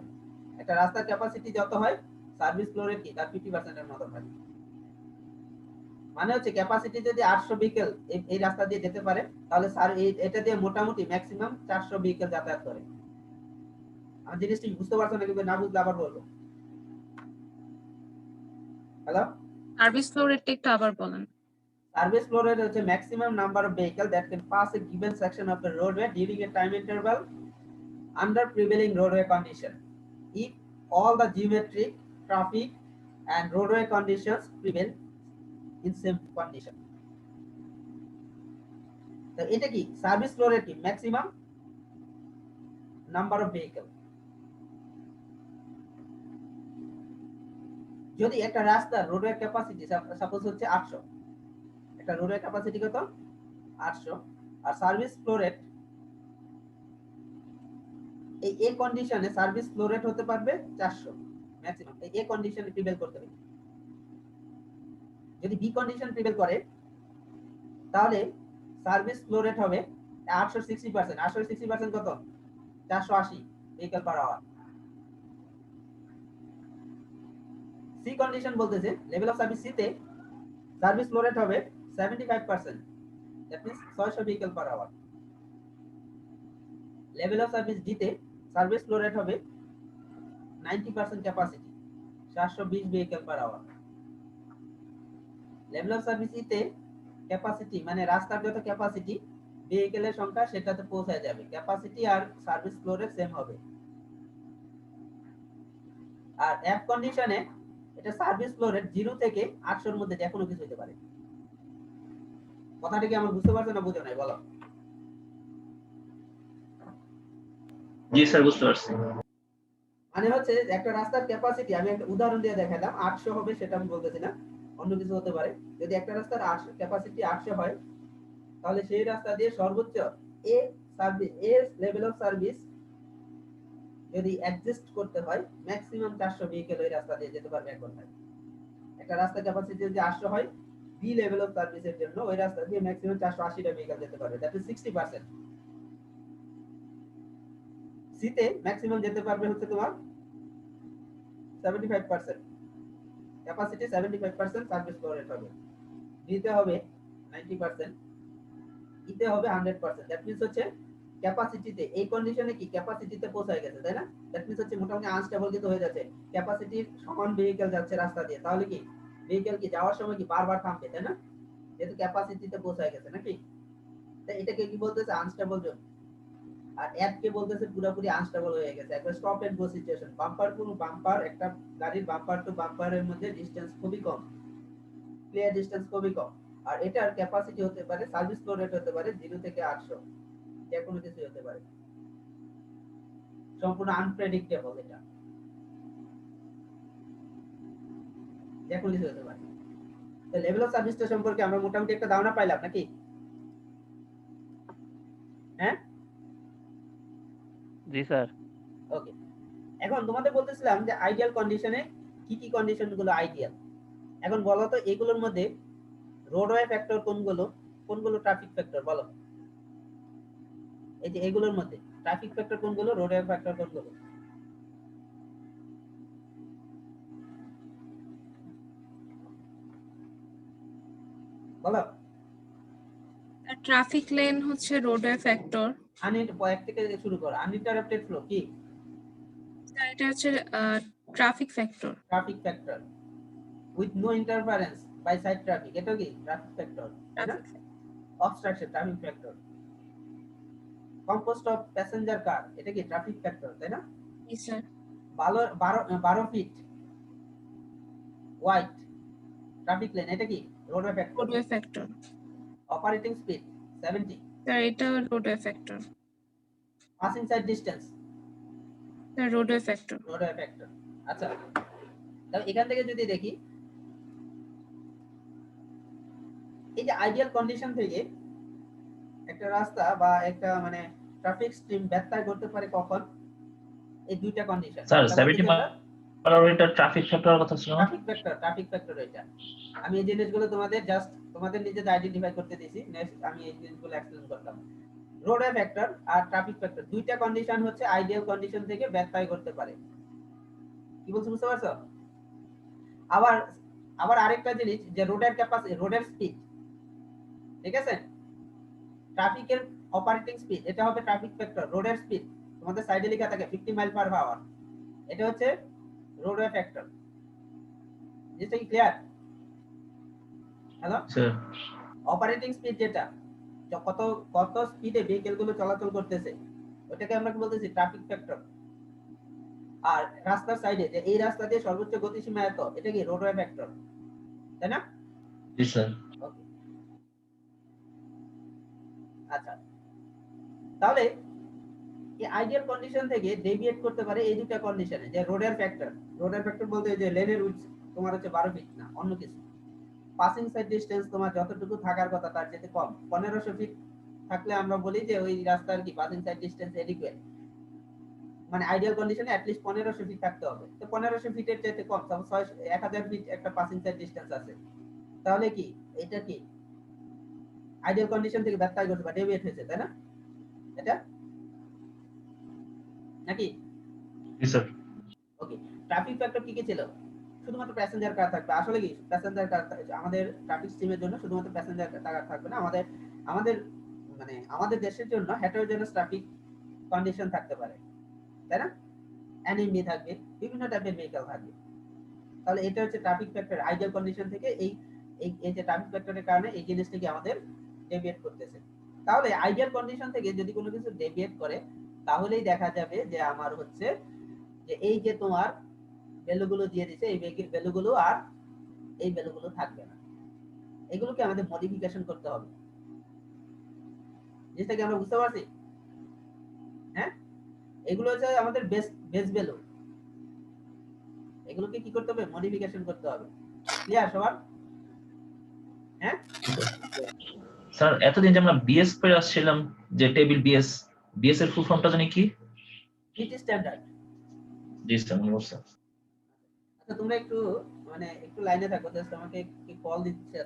একটা রাস্তার ক্যাপাসিটি যত হয় সার্ভিস ফ্লো রেট কি তার 50% এর মতো হয়। মানে হচ্ছে ক্যাপাসিটি যদি 800 ভেহিকল এই রাস্তা দিয়ে যেতে পারে, তাহলে স্যার এটা দিয়ে মোটামুটি ম্যাক্সিমাম 400 ভেহিকল যাতায়াত করে। আমি জিনিসটা বুঝতে পারছো নাকি? না বুঝলে আবার বলবো। হ্যালো, সার্ভিস ফ্লো রেটটা একটু আবার বলেন। সার্ভিস ফ্লো রেট হচ্ছে maximum number of vehicle that can pass a given section of the roadway during a time interval under prevailing roadway condition if all the geometric, traffic and roadway conditions prevail in same condition। তো এটা কি service flow rate কি maximum number of vehicle. যদি একটা রাস্তার roadway capacity suppose হচ্ছে 800, একটা roadway capacity কত 800, আর সার্ভিস ফ্লো রেট এই কন্ডিশনে সার্ভিস ফ্লো রেট হতে পারবে 400 ম্যাক্সিমাম। এই কন্ডিশনে প্রিভেল করতে হবে। যদি বি কন্ডিশন প্রিভেল করে তাহলে সার্ভিস ফ্লো রেট হবে 860%। 860% কত 480 vehicle per hour. C condition বলতেছে লেভেল অফ সার্ভিস সি তে সার্ভিস ফ্লো রেট হবে 75%, that means 600 vehicle per hour. Level of service D তে সার্ভিস ফ্লো রেট হবে 90% capacity, 720 vehicle per hour. Level of service E তে capacity মানে রাস্তার যত capacity ভেহিকলের সংখ্যা সেটাতে পৌঁছায় যাবে, ক্যাপাসিটি আর সার্ভিস ফ্লো রেট সেম হবে। আর এফ কন্ডিশনে এটা সার্ভিস ফ্লো রেট 0 থেকে 800 এর মধ্যে যে কোনো কিছু হতে পারে। কথাটা কি আমরা বুঝতে পারছো না বুঝো নাই বলো? জি স্যার বুঝতে পারছি। মানে হচ্ছে যে একটা রাস্তার ক্যাপাসিটি আমি একটা উদাহরণ দিয়ে দেখালাম, 800 হবে সেটা আমি বলতেছি না, অন্য কিছু হতে পারে। যদি একটা রাস্তার ক্যাপাসিটি 800 হয় তাহলে সেই রাস্তা দিয়ে সর্বোচ্চ a service A level of service যদি অ্যাডজাস্ট করতে হয় ম্যাক্সিমাম 400 ভেহিকল ওই রাস্তা দিয়ে যেতে পারবে এক ঘন্টায়। একটা রাস্তার ক্যাপাসিটি যদি 800 হয় বি লেভেল অফ সার্ভিসের জন্য ওই রাস্তা দিয়ে ম্যাক্সিমাম 480 টা ভেহিকল যেতে পারবে, দ্যাট ইজ 60%। সি তে ম্যাক্সিমাম যেতে পারবে হচ্ছে তোমার 75%, ক্যাপাসিটি 75%, সার্ভিস ফ্লো রেট হবে। ডি তে হবে 90%, ই তে হবে 100%, দ্যাট মিন্স হচ্ছে ক্যাপাসিটিতে এই কন্ডিশনে কি ক্যাপাসিটিতে পৌঁছায় গেছে, তাই না? দ্যাট মিন্স হচ্ছে মোটামুটি আনস্টেবল কিন্তু হয়ে যাচ্ছে, ক্যাপাসিটির সমান ভেহিকল যাচ্ছে রাস্তা দিয়ে, তাহলে কি ভেহিকল কি যাওয়ার সময় কি বারবার থামবে, তাই না? যেহেতু ক্যাপাসিটিতে পৌঁছায় গেছে নাকি, তাই এটাকে কি বলতেছে আনস্টেবল জোন। আর এফ কে বলতেছে পুরোপুরি আনস্টেবল হয়ে গেছে, একবার stop and go situation, bumper to bumper, একটা গাড়ির বাম্পার টু বাম্পারের মধ্যে ডিসটেন্স খুবই কম, ক্লিয়ার ডিসটেন্স খুবই কম। আর এটার ক্যাপাসিটি হতে পারে সার্ভিস ফ্লো রেট হতে পারে 0 থেকে 800, যে কোনো কিছু হতে পারে, সম্পূর্ণ আনপ্রেডিক্টেবল, এটা যে কোনো কিছু হতে পারে। তো লেভেল অফ সার্ভিসটা সম্পর্কে আমরা মোটামুটি একটা ধারণা পাইলাম নাকি? হ্যাঁ জি স্যার। ওকে, এখন তোমাদের বলতেছিলাম যে আইডিয়াল কন্ডিশনে কি কি কন্ডিশন গুলো আইডিয়াল। এখন বলো তো এগুলোর মধ্যে রোডওয়ে ফ্যাক্টর কোনগুলো, কোনগুলো ট্রাফিক ফ্যাক্টর বলো? এই যে এগুলোর মধ্যে ট্রাফিক ফ্যাক্টর কোনগুলো, রোডওয়ে ফ্যাক্টর কোনগুলো বলো? ট্রাফিক লেন হচ্ছে রোডওয়ে ফ্যাক্টর, এক থেকে শুরু করো। আনইন্টারাপ্টেড ফ্লো কি? এটা হচ্ছে traffic factor. Traffic factor with no interference by side traffic, এটা কি ট্রাফিক ফ্যাক্টর, তাই না? Obstruction traffic factor. Composed of passenger car, এটা কি ট্রাফিক ফ্যাক্টর, তাই না? জি sir. 12 feet wide traffic lane, এটা কি roadway factor. Roadway factor operating speed 70, sir, এটা roadway factor. Passing side distance sir, roadway factor. Roadway factor. আচ্ছা, তাহলে এখান থেকে যদি দেখি এই যে আইডিয়াল কন্ডিশন থেকে একটা রাস্তা বা একটা মানে ট্রাফিক স্ট্রিম ব্যত্যয় করতে পারে কখন? এই দুইটা কন্ডিশন। স্যার 70 এটা ট্রাফিক ফ্যাক্টরের কথা ছিল না? ট্রাফিক ফ্যাক্টর এটা। আমি এই জিনিসগুলো তোমাদের জাস্ট তোমাদের নিজেদের আইডেন্টিফাই করতে দিয়েছি, নেক্সট আমি এই জিনিসগুলো এক্সপ্লেইন করলাম। রোডওয়ে ফ্যাক্টর আর ট্রাফিক ফ্যাক্টর দুইটা কন্ডিশন হচ্ছে আইডিয়াল কন্ডিশন থেকে ব্যত্যয় করতে পারে। কি বলছো বুঝতে পারছো? আবার আরেকটা জিনিস যে রোডের ক্যাপাসিটি, রোডের স্পিড, ঠিক আছে? ট্রাফিকের অপারেটিং স্পিড এটা হবে ট্রাফিক ফ্যাক্টর। রোডের স্পিড তোমাদের সাইডে লেখা থাকে 50 মাইল পার আওয়ার, এটা হচ্ছে রোডওয়ে ফ্যাক্টর। জিনিসটা কি clear? Hello, sir operating speed যেটা কত স্পিডে ভেহিকল গুলো চলাচল করতেছে ওটাকে আমরা কি বলতেছি ট্রাফিক ফ্যাক্টর। আর রাস্তার সাইডে যে এই রাস্তা দিয়ে সর্বোচ্চ গতিসীমা এত, এটা কি রোডওয়ে ফ্যাক্টর, তাই না? জি স্যার। ওকে, আচ্ছা, তাহলে এই আইডিয়াল কন্ডিশন থেকে ডেভিয়েট করতে পারে এই দুটো কন্ডিশনে, যে রোডের ফ্যাক্টর। রোডের ফ্যাক্টর বলতে যে লেনের উইডথ তোমার হচ্ছে 12 ফিট না অন্য কিছু। পাসিং সাইড ডিসটেন্স তোমার যতটুকু থাকার কথা তার চেয়ে কম, 1500 ফিট থাকলে আমরা বলি যে ওই রাস্তার কি পাসিং সাইড ডিসটেন্স এডিকুয়েট, মানে আইডিয়াল কন্ডিশনে অ্যাট লিস্ট 1500 ফিট থাকতে হবে। তো 1500 ফিটের চাইতে কম, সাপোজ 1000 ফিট একটা পাসিং সাইড ডিসটেন্স আছে, তাহলে কি এটা কি আইডিয়াল কন্ডিশন থেকে ব্যত্যয় করতে বা ডেভিয়েট হয়েছে, তাই না? এটা নাকি? জি স্যার। ওকে, ট্রাফিক ফ্যাক্টর কি কি ছিল? শুধুমাত্র প্যাসেঞ্জার কার থাকবে, আসলে কি প্যাসেঞ্জার কার আমাদের ট্রাফিক স্ট্রিমের জন্য শুধুমাত্র প্যাসেঞ্জার কার থাকবে না, আমাদের আমাদের মানে আমাদের দেশের জন্য হেটেরোজেনাস ট্রাফিক কন্ডিশন থাকতে পারে, তাই না? অ্যানিমি থাকবে, বিভিন্ন টাইপের ভেহিকল থাকবে। তাহলে এটা হচ্ছে ট্রাফিক ফ্যাক্টর আইডিয়াল কন্ডিশন থেকে এই এই যে ট্রাফিক ফ্যাক্টরের কারণে এই জিনিসটাকে আমাদের ডেভিয়েট করতেছে। তাহলে আইডিয়াল কন্ডিশন থেকে যদি কোনো কিছু ডেভিয়েট করে তাহলেই দেখা যাবে যে আমার হচ্ছে যে এই যে তোমার ভ্যালুগুলো দিয়ে দিছে এই ভ্যালুগুলো আর এই ভ্যালুগুলো থাকবে না, এগুলোকে আমাদের মডিফিকেশন করতে হবে। জিনিসটা কি আমরা বুঝতে পারছি? হ্যাঁ, এগুলো হচ্ছে আমাদের বেস ভ্যালু, এগুলোকে কি করতে হবে? মডিফিকেশন করতে হবে। ক্লিয়ার সবার? হ্যাঁ স্যার, এতদিন যে আমরা বিএস করে আসছিলাম, যে টেবিল বিএস, বিএস এর ফুল ফর্মটা জানি কি? বিটি স্ট্যান্ডার্ড। জি স্যার, মনে করছে। আচ্ছা তোমরা একটু মানে একটু লাইনে থাকো, জাস্ট আমাকে কি কল দিচ্ছে।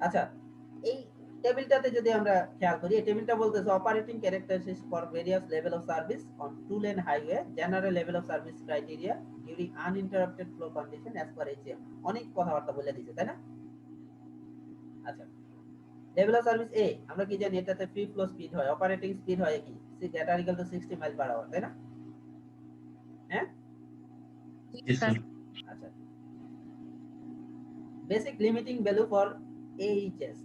আচ্ছা, এই টেবিলটাতে যদি আমরা খেয়াল করি, এই টেবিলটা বলতেছে operating characteristics for various level of service on two lane highway, general level of service criteria during uninterrupted flow condition as per HM. অনেক কথাবার্তা বলে দিয়েছে, তাই না? আচ্ছা, লেভেল অফ সার্ভিস এ আমরা কি জানি? এটাতে ফ্রি ফ্লো স্পিড হয়, অপারেটিং স্পিড হয় কি greater equal to 60 mile per hour, তাই না? হ্যাঁ জি স্যার। আচ্ছা, basic limiting value for AHS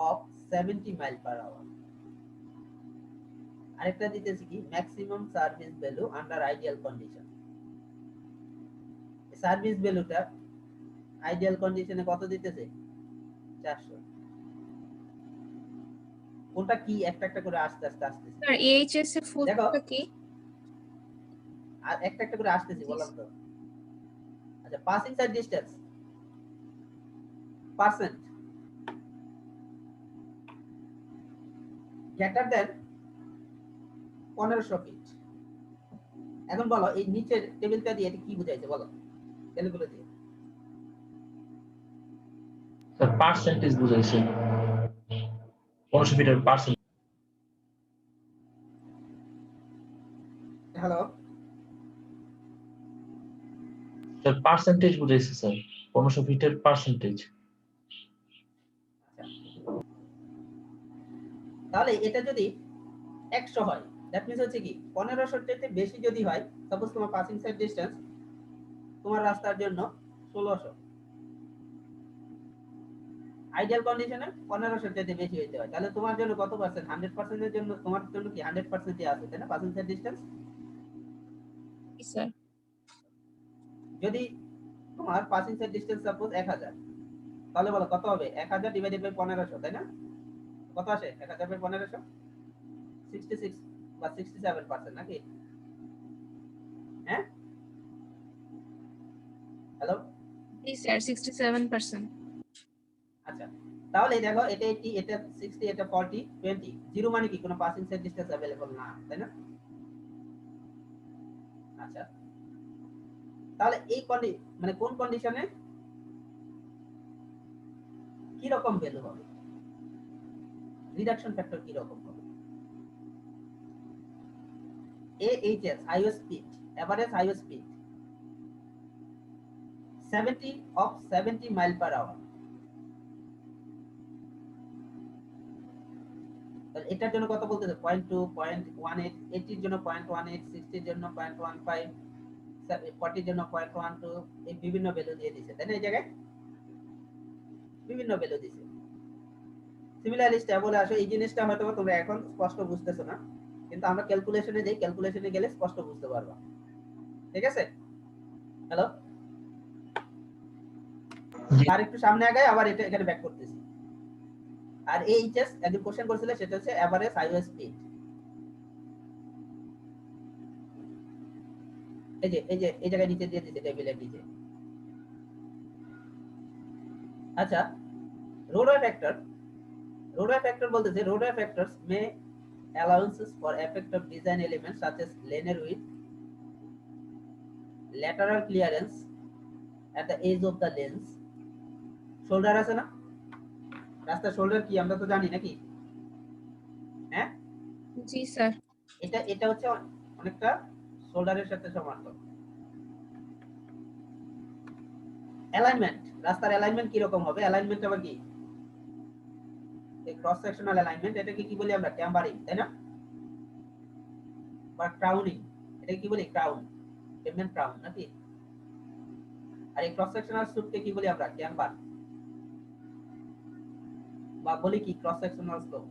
of 70 mile per hour. আরেকটা দিতেছি কি maximum service value under ideal condition. Service ভ্যালুটা আইডিয়াল কন্ডিশনে কত দিতেছে? 400। কোনটা কি একটা একটা করে আস্তে আস্তে আসতেছে, স্যার এইচএস এর ফুল দেখো। কি? আর একটা একটা করে আসতেছি, বললাম তো। আচ্ছা, passing side distance percent greater than 1500 feet. এখন বলো এই নিচের টেবিলটা দিয়ে এটা কি বুঝাইছে বলো, ভ্যালুগুলো দিয়ে। স্যার পার্সেন্টেজ বুঝাইছে, 1500 ফিটের পার্সেন্ট। হ্যালো, স্যার পার্সেন্টেজ বুঝাইছে স্যার, 1500 ফিটের পার্সেন্টেজ। তাহলে এটা যদি 100 হয়, দ্যাট মিন্স হচ্ছে কি 1500 থেকে বেশি যদি হয়, সাপোজ তোমার পাসিং সাইড ডিসটেন্স তোমার রাস্তার জন্য 1600, আইডিয়াল কন্ডিশনে 1500 থেকে বেশি হইতে হয়, তাহলে তোমার জন্য কত পার্সেন্ট? 100% এর জন্য তোমার জন্য কি 100%ই আছে, তাই না? পাসিং সাইড ডিসটেন্স স্যার যদি তোমার পাসিং সাইড ডিসটেন্স সাপোজ 1000, তাহলে বলো কত হবে? 1000 ডিভাইডেড বাই 1500, তাই না? কত আসে 1000 বাই 1500? 66 বা 67% নাকি? হ্যাঁ হ্যালো, জি স্যার 67%। আচ্ছা তাহলে দেখো এটা 80, এটা 60, এটা 40, 20, জিরো মানে কি কোনো পাসিং সাইড ডিসটেন্স अवेलेबल না, তাই না? আচ্ছা, তাহলে এই মানে কোন কন্ডিশনে কি রকম ভ্যালু হবে, রিডাকশন ফ্যাক্টর কি রকম হবে? AHS highway speed, average highway speed 70 of 70 mile per hour. তাহলে এটার জন্য কত বলতেছে? 0.2, 0.18, 80 এর জন্য 0.18, 60 এর জন্য 0.15, 40 এর জন্য 0.12, এই বিভিন্ন ভ্যালু দিয়ে দিয়েছে, তাই না? এই জায়গায় বিভিন্ন ভ্যালু দিয়েছে। সিমিলারলি স্টেবলে আসো, এই জিনিসটা হয়তো তোমরা এখন স্পষ্ট বুঝতেছো না, কিন্তু আমরা ক্যালকুলেশনে যাই, ক্যালকুলেশনে গেলে স্পষ্ট বুঝতে পারবা, ঠিক আছে? হ্যালো, আর একটু সামনে আগাই, আবার এটা এখানে ব্যাক করতেছি। আর এইচএস একদিন কোশ্চেন করেছিল, সেটা হচ্ছে এভারেজ হাইওয়ে স্পিড। এই জায়গায় নিচে দিয়ে দিতে টেবিলের নিচে। আচ্ছা, roadway factor বলতেছে roadway factors may allowances for effect of design elements such as linear width, lateral clearance at the edge of the lanes, shoulder আছে না, রাস্তার শোল্ডার কি আমরা তো জানি নাকি? হ্যাঁ, জি স্যার। এটা হচ্ছে অনেকটা শোল্ডারের সাথে সমান। অ্যালাইনমেন্ট, রাস্তার অ্যালাইনমেন্ট কি রকম হবে? অ্যালাইনমেন্ট আবার কি? এই ক্রস সেকশনাল অ্যালাইনমেন্ট, এটাকে কি বলি আমরা? ক্যাম্বারিং, তাই না? বা ক্রাউনিং, এটা কি বলি? ক্রাউন, পেভমেন্ট ক্রাউন নাকি? আর এই ক্রস সেকশনাল স্লোপকে কি বলি আমরা? ক্যাম্বার, বা বলি কি cross sectional slope.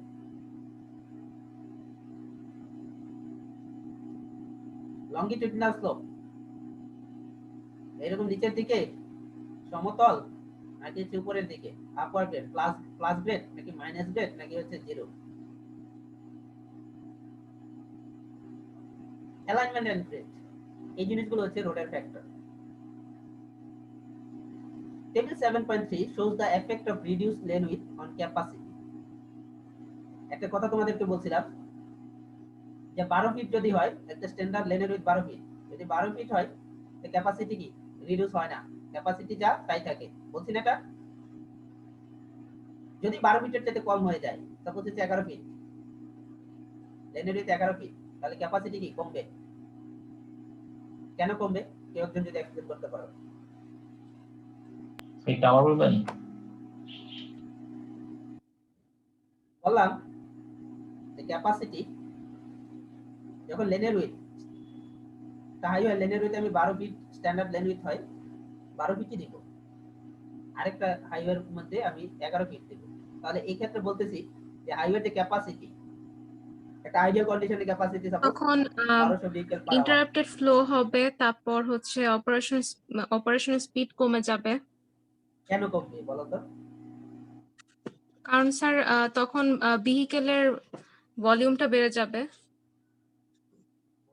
Longitudinal slope এরকম নিচের দিকে সমতল নাকি উপরের দিকে? আপওয়ার্ড গ্রেড, প্লাস গ্রেড নাকি মাইনাস গ্রেড নাকি হচ্ছে জিরো? অ্যালাইনমেন্ট এন্ড গ্রেড, এই জিনিসগুলো হচ্ছে রোডের factor. Table 7.3 shows the effect of reduced lane width on capacity. একটা কথা তোমাদেরকে বলছিলাম যে 12 ফিট যদি হয়, একটা স্ট্যান্ডার্ড লেনের উইথ 12 ফিট, যদি 12 ফিট হয় তো ক্যাপাসিটি কি রিডিউস হয় না, ক্যাপাসিটি যা তাই থাকে। বলছি না এটা? যদি 12 ফিটের চাইতে কম হয়ে যায়, সাপোজ হচ্ছে 11 ফিট, লেনের উইথ 11 ফিট, তাহলে ক্যাপাসিটি কি কমবে? কেন কমবে? কেউ একজন যদি এক্সপ্লেন করতে পারো। এটা আবার বলবেন? বললাম যে ক্যাপাসিটি যখন লেনের উইথ হাইওয়ে লেনের উইথ আমি 12 ফিট স্ট্যান্ডার্ড লেন উইথ হয় 12 ফিটই দিব, আরেকটা হাইওয়ের মধ্যে আমি 11 ফিট দিব, তাহলে এই ক্ষেত্রে বলতেছি যে হাইওয়েতে ক্যাপাসিটি একটা আইডিয়াল কন্ডিশনে ক্যাপাসিটি সাপোজ তখন 1200 vehicle per hour. Interrupted flow হবে, তারপর হচ্ছে অপারেশন স্পিড কমে যাবে। কেন কমবে বলো তো? কারণ স্যার তখন ভেহিকেলের ভলিউমটা বেড়ে যাবে।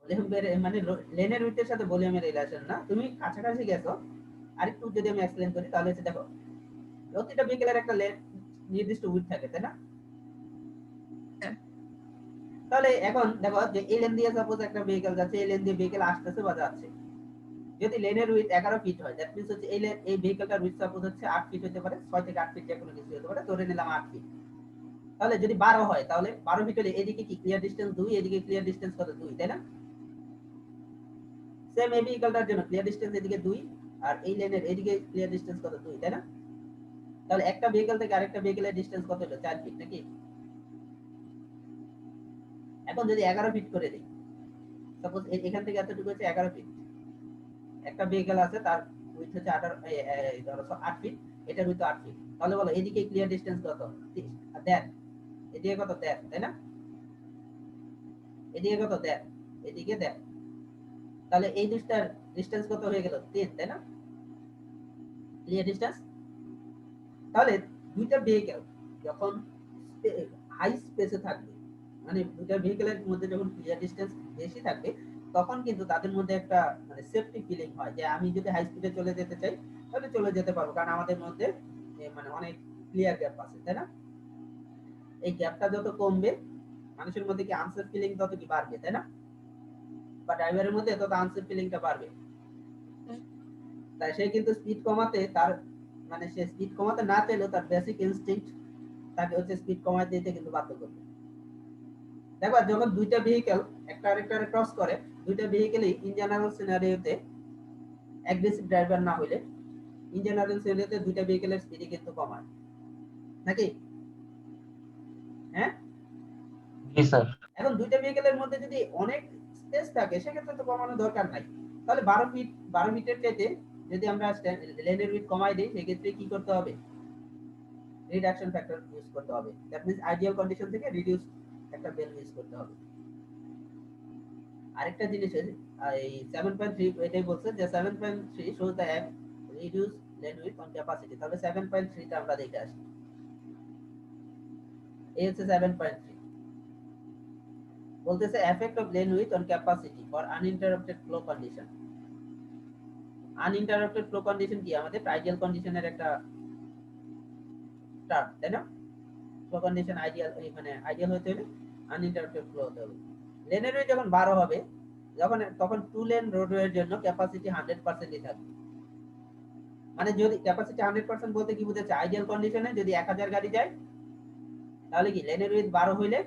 ভলিউমের মানে লেনের উইথের সাথে ভলিউমের রিলেশন না, তুমি কাছাকাছি গেছো। আরেকটু যদি আমি এক্সপ্লেইন করি তাহলে হচ্ছে দেখো, প্রতিটা ভেহিকেলের একটা লেন নির্দিষ্ট উইথ থাকে, তাই না? হ্যাঁ। তাহলে এখন দেখো যে এই লেন দিয়ে সাপোজ একটা ভেহিকেল যাচ্ছে, এই লেন দিয়ে ভেহিকেল আসতেছে বা যাচ্ছে, যদি লেনের উইথ 11 ফিট হয়, দ্যাট মিন্স হচ্ছে এই ভেহিকেলটার উইথ সাপোজ হচ্ছে 8 ফিট হতে পারে, 6 থেকে 8 ফিট যে কোনো কিছু হতে পারে, ধরে নিলাম 8 ফিট। তাহলে যদি 12 হয় তাহলে 12 ফিট হলে এদিকে কি ক্লিয়ার ডিসটেন্স 2, এদিকে ক্লিয়ার ডিসটেন্স কত? 2, তাই না? সেম এই ভেহিকেলটার জন্য ক্লিয়ার ডিসটেন্স এদিকে 2 আর এই লেনের এদিকে ক্লিয়ার ডিসটেন্স কত? 2, তাই না? তাহলে একটা ভেহিকেল থেকে আরেকটা ভেহিকেলের ডিসটেন্স কত হলো? 4 ফিট নাকি? এখন যদি 11 ফিট করে দেই, সাপোজ এখান থেকে এতটুকু হচ্ছে 11 ফিট, একটা ভেহিকেল আছে তার উইথ হচ্ছে 8 ফিট, এটার উইথ 8 ফিট, তাহলে বলো এদিকে ক্লিয়ার ডিসটেন্স কত? 30 আর দেন এদিকে কত? 10, তাই না? এদিকে কত? 10, এদিকে 10, তাহলে এই দুটার ডিসটেন্স কত হয়ে গেল? 3, তাই না? Clear distance. তাহলে দুইটা ভেহিকেল যখন হাই স্পেসে থাকবে, মানে দুইটা ভেহিকেলের মধ্যে যখন ক্লিয়ার ডিসটেন্স বেশি থাকবে, তখন কিন্তু তাদের মধ্যে একটা মানে সেফটি ফিলিং হয় যে আমি যদি হাই স্পিডে চলে যেতে চাই তাহলে চলে যেতে পারবো, কারণ আমাদের মধ্যে মানে অনেক ক্লিয়ার গ্যাপ আছে, তাই না? এই গ্যাপটা যত কমবে মানুষের মধ্যে কি আনসেফ ফিলিং তত কি বাড়বে, তাই না? বা ড্রাইভারের মধ্যে তত আনসেফ ফিলিংটা বাড়বে। তাই সে কিন্তু স্পিড কমাতে তার মানে সে স্পিড কমাতে না চাইলেও তার বেসিক ইনস্টিংক্ট তাকে হচ্ছে স্পিড কমাতে দিতে কিন্তু বাধ্য করবে। দেখো যখন দুইটা ভেহিকেল একটা আরেকটারে ক্রস করে, দুইটা ভেহিকেলই ইন জেনারেল সিনারিওতে অ্যাগ্রেসিভ ড্রাইভার না হইলে ইন জেনারেল সিনারিওতে দুইটা ভেহিকেলের স্পিড কিন্তু কমায় নাকি? হ্যাঁ, জি স্যার। এখন দুইটা ভেহিকেলের মধ্যে যদি অনেক স্পেস থাকে সেক্ষেত্রে তো কমানোর দরকার নাই। তাহলে 12 ফিটের চাইতে যদি আমরা লেনের উইথ কমাই দিই সেক্ষেত্রে কি করতে হবে? রিডাকশন ফ্যাক্টর ইউজ করতে হবে। দ্যাট মিন্স আইডিয়াল কন্ডিশন থেকে রিডিউস একটা ভ্যালু ইউজ করতে হবে। আরেকটা জিনিস এই 7.3 এটাই বলছে যে 7.3 shows the reduce lane width on capacity। তাহলে 7.3 টা আমরা দেখে আসি। এই হচ্ছে 7.3, বলতেছে effect of lane width on capacity for uninterrupted flow condition। Uninterrupted flow condition কি আমাদের আইডিয়াল কন্ডিশনের একটা টার্ম, তাই না? ফ্লো কন্ডিশন আইডিয়াল, মানে আইডিয়াল হতে হলে আনইন্টারাপ্টেড ফ্লো হতে হবে। লেনের ওয়ে যখন 12 হবে তখন টু লেন রোডওয়ের জন্য ক্যাপাসিটি 100%ই থাকবে। মানে যদি ক্যাপাসিটি 100% বলতে কি বোঝাচ্ছে, আইডিয়াল কন্ডিশনে যদি 1000 গাড়ি যায় তাহলে কি লেনের উইথ 12 হইলে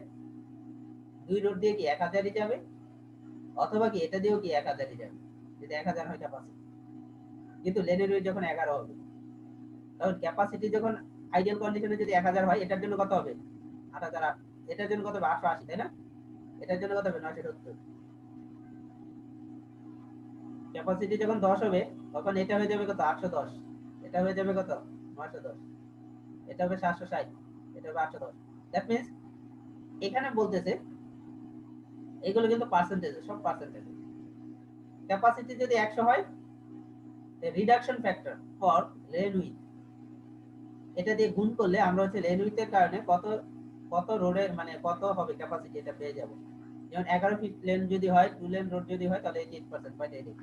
দুই রোড দিয়ে কি 1000ই যাবে, অথবা কি এটা দিয়েও কি 1000ই যাবে যদি 1000 হয় ক্যাপাসিটি। কিন্তু লেনের উইথ যখন 11 হবে তখন ক্যাপাসিটি যখন আইডিয়াল কন্ডিশনে যদি 1000 হয়, এটার জন্য কত হবে 8000, এটার জন্য কত হবে 880, তাই না? এটার জন্য কত হবে 970। ক্যাপাসিটি যখন 10 হবে তখন এটা হয়ে যাবে কত 810, এটা হয়ে যাবে কত 910, এটা হবে 760, এটা হবে 810। দ্যাট মিন্স এখানে বলতেছে এগুলো কিন্তু পার্সেন্টেজ, সব পার্সেন্টেজ। ক্যাপাসিটি যদি 100 হয়, reduction factor for lane with এটা দিয়ে গুণ করলে আমরা হচ্ছে লেন উইথের কারণে কত কত রোডের মানে কত হবে ক্যাপাসিটি এটা পেয়ে যাব। যেমন 11 ফিট লেন যদি হয়, টু লেন রোড যদি হয় তাহলে 88% পাই যাবে।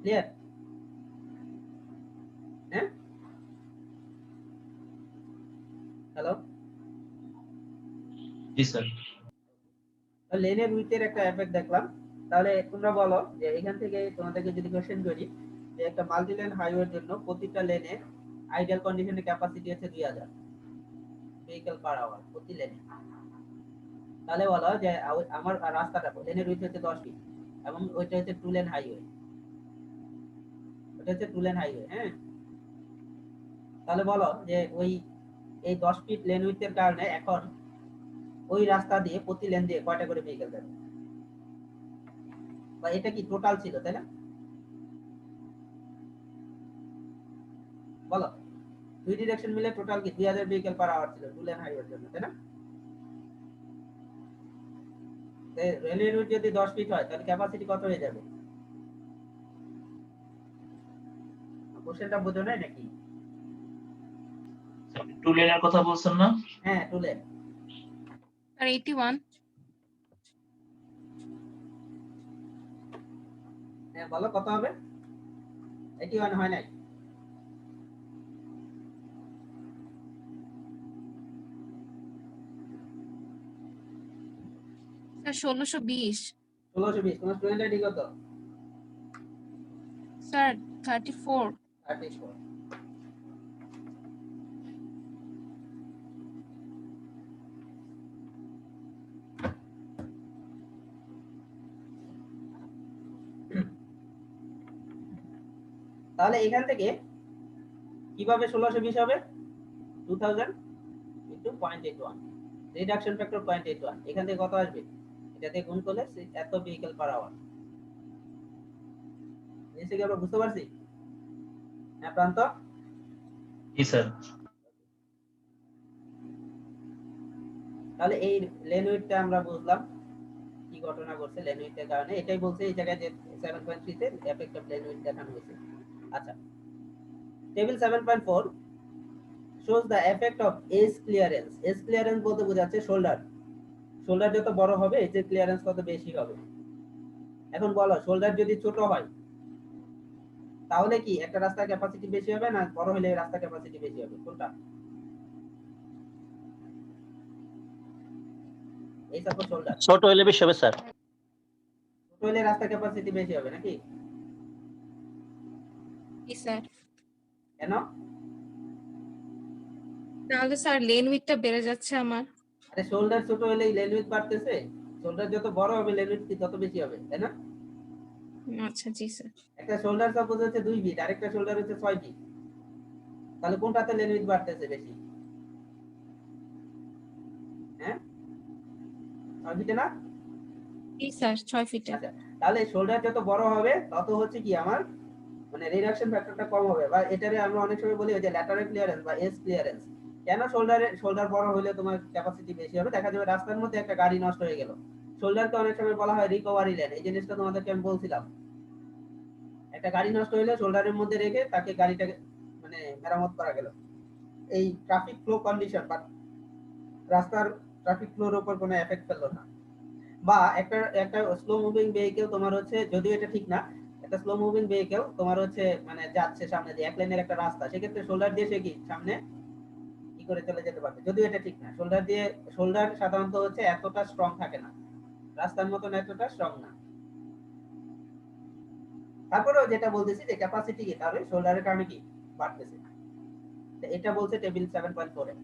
ক্লিয়ার? হ্যাঁ, হ্যালো, জি স্যার। লেনের উইথের একটা এফেক্ট দেখলাম। তাহলে তোমরা বলো যে এখান থেকে তোমাদেরকে যদি কোশ্চেন করি যে একটা মাল্টি লেন হাইওয়ের জন্য প্রতিটা লেনে আইডিয়াল কন্ডিশনে ক্যাপাসিটি আছে 2000 ভেহিকল পার আওয়ার প্রতি লেনে, তাহলে বলো যে আমার রাস্তাটা লেনের উইথ হচ্ছে 10 ফিট এবং ওইটা হচ্ছে টু লেন হাইওয়ে, ওটা হচ্ছে টু লেন হাইওয়ে। হ্যাঁ, তাহলে বলো যে এই 10 ফিট লেন উইথের কারণে এখন ওই রাস্তা দিয়ে প্রতি লেন দিয়ে কয়টা করে ভেহিকল যাবে, বা এটা কি টোটাল ছিল, তাই না? বলো, দুই ডিরেকশন মিলে টোটাল কি 2000 ভেহিকল পার আওয়ার ছিল টু লেন হাইওয়ের জন্য, তাই না? রেলের রুট যদি 10 ফিট হয় তাহলে ক্যাপাসিটি কত হয়ে যাবে? কোশ্চেনটা বুঝো নাই নাকি? টু লেনের কথা বলছেন না? হ্যাঁ, টু লেন। আর 81 হ্যাঁ, বলো কত হবে? 81 হয় নাই? স্যার 1620 1620। তোমার স্টুডেন্ট আইডি কত? স্যার 34 34। তাহলে এখান থেকে কিভাবে 1620 হবে? 2000 ইনটু 0.81, রিডাকশন ফ্যাক্টর 0.81। এখান থেকে কত আসবে? এটাতে গুণ করলে এত ভেহিকল পার আওয়ার। জিনিসটা কি আমরা বুঝতে পারছি? হ্যাঁ প্রান্ত? জি স্যার। তাহলে এই লেন উইথটা আমরা বুঝলাম কি ঘটনা ঘটছে লেন উইথের কারণে। এটাই বলছে এই জায়গায় যে 7.3 তে এফেক্ট অফ লেন উইথ দেখানো হয়েছে। আচ্ছা, table 7.4 shows the effect of edge clearance. edge clearance বলতে বোঝাচ্ছে শোল্ডার। শোল্ডার যত বড় হবে এজের ক্লিয়ারেন্স তত বেশি হবে। এখন বলো, শোল্ডার যদি ছোট হয় তাহলে কি একটা রাস্তার ক্যাপাসিটি বেশি হবে, না বড় হলে রাস্তার ক্যাপাসিটি বেশি হবে? কোনটা? এই সাপোজ শোল্ডার ছোট হইলে বেশি হবে স্যার। ছোট হলে রাস্তার ক্যাপাসিটি বেশি হবে নাকি? জি স্যার। কেন? তাহলে স্যার লেন উইথটা বেড়ে যাচ্ছে আমার। আরে শোল্ডার ছোট হলেই লেন উইথ বাড়তেছে, শোল্ডার যত বড় হবে লেন উইথ তত বেশি হবে, তাই না? আচ্ছা জি স্যার। একটা শোল্ডার সাপোজ হচ্ছে 2 ফিট, আরেকটা শোল্ডার হচ্ছে 6 ফিট, তাহলে কোনটাতে লেন উইথ বাড়তেছে বেশি? হ্যাঁ, 6 ফিটে না? জি স্যার 6 ফিটে। আচ্ছা, তাহলে শোল্ডার যত বড় হবে তত হচ্ছে কি আমার মানে রিডাকশন ফ্যাক্টরটা কম হবে, বা এটারে আমরা অনেক সময় বলি যে ল্যাটারাল ক্লিয়ারেন্স বা এজ ক্লিয়ারেন্স। কেন শোল্ডার বড় হলে তোমার ক্যাপাসিটি বেশি হবে? দেখা যাবে রাস্তার মধ্যে একটা গাড়ি নষ্ট হয়ে গেল, শোল্ডারকে অনেক সময় বলা হয় রিকভারি লেন। এই জিনিসটা তোমাদেরকে আমি বলছিলাম, একটা গাড়ি নষ্ট হইলে শোল্ডারের মধ্যে রেখে তাকে গাড়িটাকে মানে মেরামত করা গেল। এই ট্রাফিক ফ্লো কন্ডিশন বা রাস্তার ট্রাফিক ফ্লোর উপর কোনো এফেক্ট ফেললো না। বা একটা স্লো মুভিং ভেহিকেল তোমার হচ্ছে, যদিও এটা ঠিক না, একটা স্লো মুভিং ভেহিকেল তোমার হচ্ছে মানে যাচ্ছে সামনে দিয়ে এক লাইনের একটা রাস্তা, সেক্ষেত্রে শোল্ডার দিয়ে সে কি সামনে কি করে চলে যেতে পারবে, যদিও এটা ঠিক না। শোল্ডার সাধারণত হচ্ছে এতটা স্ট্রং থাকে না, রাস্তার মতন এতটা স্ট্রং না। তারপরেও যেটা বলতেছি যে ক্যাপাসিটি কি তাহলে শোল্ডারের কারণে কি বাড়তেছে, এটা বলছে টেবিল 7.4 এ।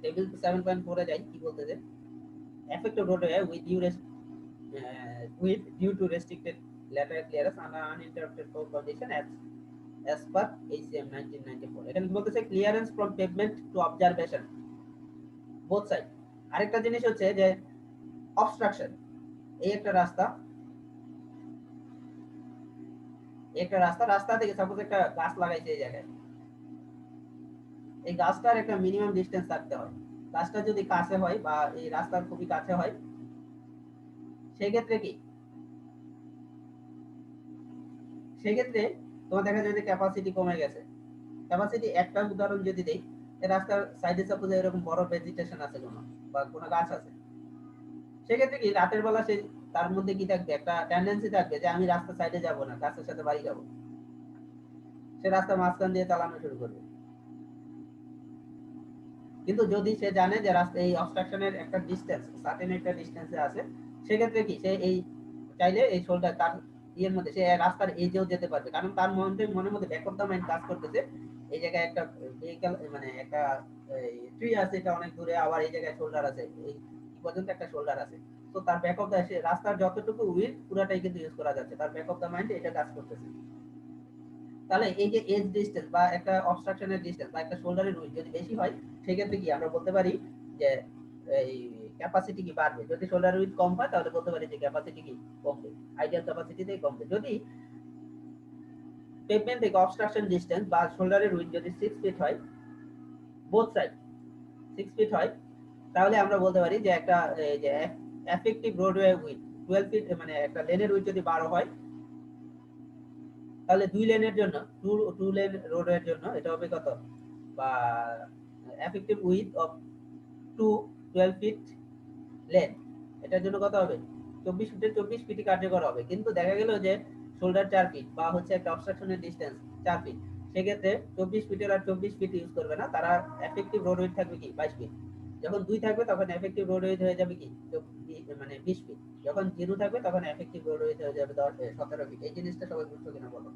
টেবিল 7.4 এ যাই, কি বলতেছে, effect of roadway with due to restricted lateral clearance and uninterrupted flow condition as per ACM 1994. এখানে কি বলতেছে, clearance from pavement to observation both side। আরেকটা জিনিস হচ্ছে যে obstruction, এই একটা রাস্তা, রাস্তা থেকে সাপোজ একটা গাছ লাগাইছে এই জায়গায়, এই গাছটার একটা মিনিমাম ডিসটেন্স থাকতে হয়। গাছটা যদি কাছে হয় বা এই রাস্তার খুবই কাছে হয়, সেক্ষেত্রে কি, সেক্ষেত্রে তোমার দেখা যায় যে ক্যাপাসিটি কমে গেছে। ক্যাপাসিটি একটা উদাহরণ যদি দেই, রাস্তার সাইডে সাপোজ এরকম বড় ভেজিটেশন আছে কোনো বা কোনো গাছ আছে, সেক্ষেত্রে কি রাতের বেলা সে তার মধ্যে কি থাকবে, একটা টেন্ডেন্সি থাকবে যে আমি রাস্তার সাইডে যাব না, গাছের সাথে বাড়ি যাব, সে রাস্তার মাঝখান দিয়ে চালানো শুরু করবে। কিন্তু যদি সে জানে যে রাস্তা এই অবস্ট্রাকশনের একটা ডিসটেন্স, সার্টেন একটা ডিসটেন্সে আছে, সেক্ষেত্রে কি সে এই চাইলে এই শোল্ডার তার ইয়ের মধ্যে সে রাস্তার এজেও যেতে পারবে, কারণ তার মনের মধ্যে ব্যাক অফ দ্য মাইন্ড কাজ করতেছে, এই জায়গায় একটা ভেহিকল মানে একটা ট্রি আছে, এটা অনেক দূরে, আবার এই জায়গায় শোল্ডার আছে, এই পর্যন্ত একটা শোল্ডার আছে। তো তার ব্যাক অফ দ্য রাস্তার যতটুকু উইথ পুরাটাই কিন্তু ইউজ করা যাচ্ছে, তার ব্যাক অফ দ্য মাইন্ড এটা কাজ করতেছে। তাহলে এই যে এজ ডিসটেন্স বা একটা অবস্ট্রাকশনের ডিসটেন্স বা একটা শোল্ডারের উইথ যদি বেশি হয়, সেক্ষেত্রে কি আমরা বলতে পারি যে এই ক্যাপাসিটি কি বাড়বে। যদি শোল্ডার উইথ কম হয় তাহলে বলতে পারি যে ক্যাপাসিটি কি কমবে, আইডিয়াল ক্যাপাসিটিতে কমবে। যদি পেভমেন্ট থেকে অবস্ট্রাকশন ডিসটেন্স বা শোল্ডারের উইথ যদি 6 ফিট হয়, বোথ সাইড 6 ফিট হয়, তাহলে আমরা বলতে পারি যে একটা এই যে এফেক্টিভ রোডওয়ে উইথ 12 ফিট, মানে একটা লেনের উইথ যদি 12 হয়, তাহলে দুই লেনের জন্য টু লেন রোডের জন্য এটা হবে কত, বা effective width of 12 feet lane, এটার জন্য কত হবে, 24 ফিটের 24 ফিটই কার্যকর হবে। কিন্তু দেখা গেল যে শোল্ডার 4 ফিট বা হচ্ছে একটা অবস্ট্রাকশনের ডিসটেন্স 4 ফিট, সেক্ষেত্রে 24 ফিটের আর 24 ফিট ইউজ করবে না, তারা এফেক্টিভ রোড উইথ থাকবে কি 22 ফিট। যখন 2 থাকবে তখন এফেক্টিভ রোড উইথ হয়ে যাবে কি মানে 20 ফিট। যখন 0 থাকবে তখন এফেক্টিভ রোড উইথ হয়ে যাবে 17 ফিট। এই জিনিসটা সবাই বুঝছো কিনা বলো।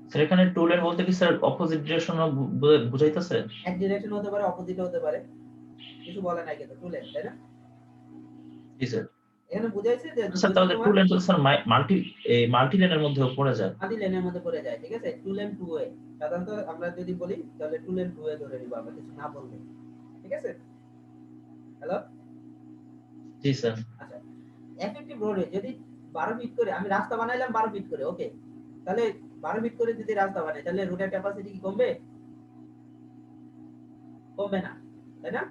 স্যার এখানে টু লেন বলতে কি স্যার অপোজিট ডিরেকশন বুঝাইতেছে? এক ডিরেকশন হতে পারে, অপোজিট হতে পারে, কিছু বলে নাই কিন্তু টু লেন, তাই না? জি স্যার। এখানে বুঝাইছে যে স্যার তাহলে টু লেন তো স্যার মাল্টি লেনের মধ্যে পড়ে যায়। আদি লেনের মধ্যে পড়ে যায়, ঠিক আছে। টু লেন টু ওয়ে সাধারণত আমরা যদি বলি তাহলে টু লেন টু ওয়ে ধরে নিব আমরা, কিছু না বললে, ঠিক আছে। হ্যালো, জি স্যার। আচ্ছা, এফেক্টিভ রোডে যদি 12 ফিট করে আমি রাস্তা বানাইলাম 12 ফিট করে, ওকে, তাহলে 12 ফিট করে যদি রাস্তা বানাই তাহলে রোডের ক্যাপাসিটি কি কমবে? কমবে না, তাই না?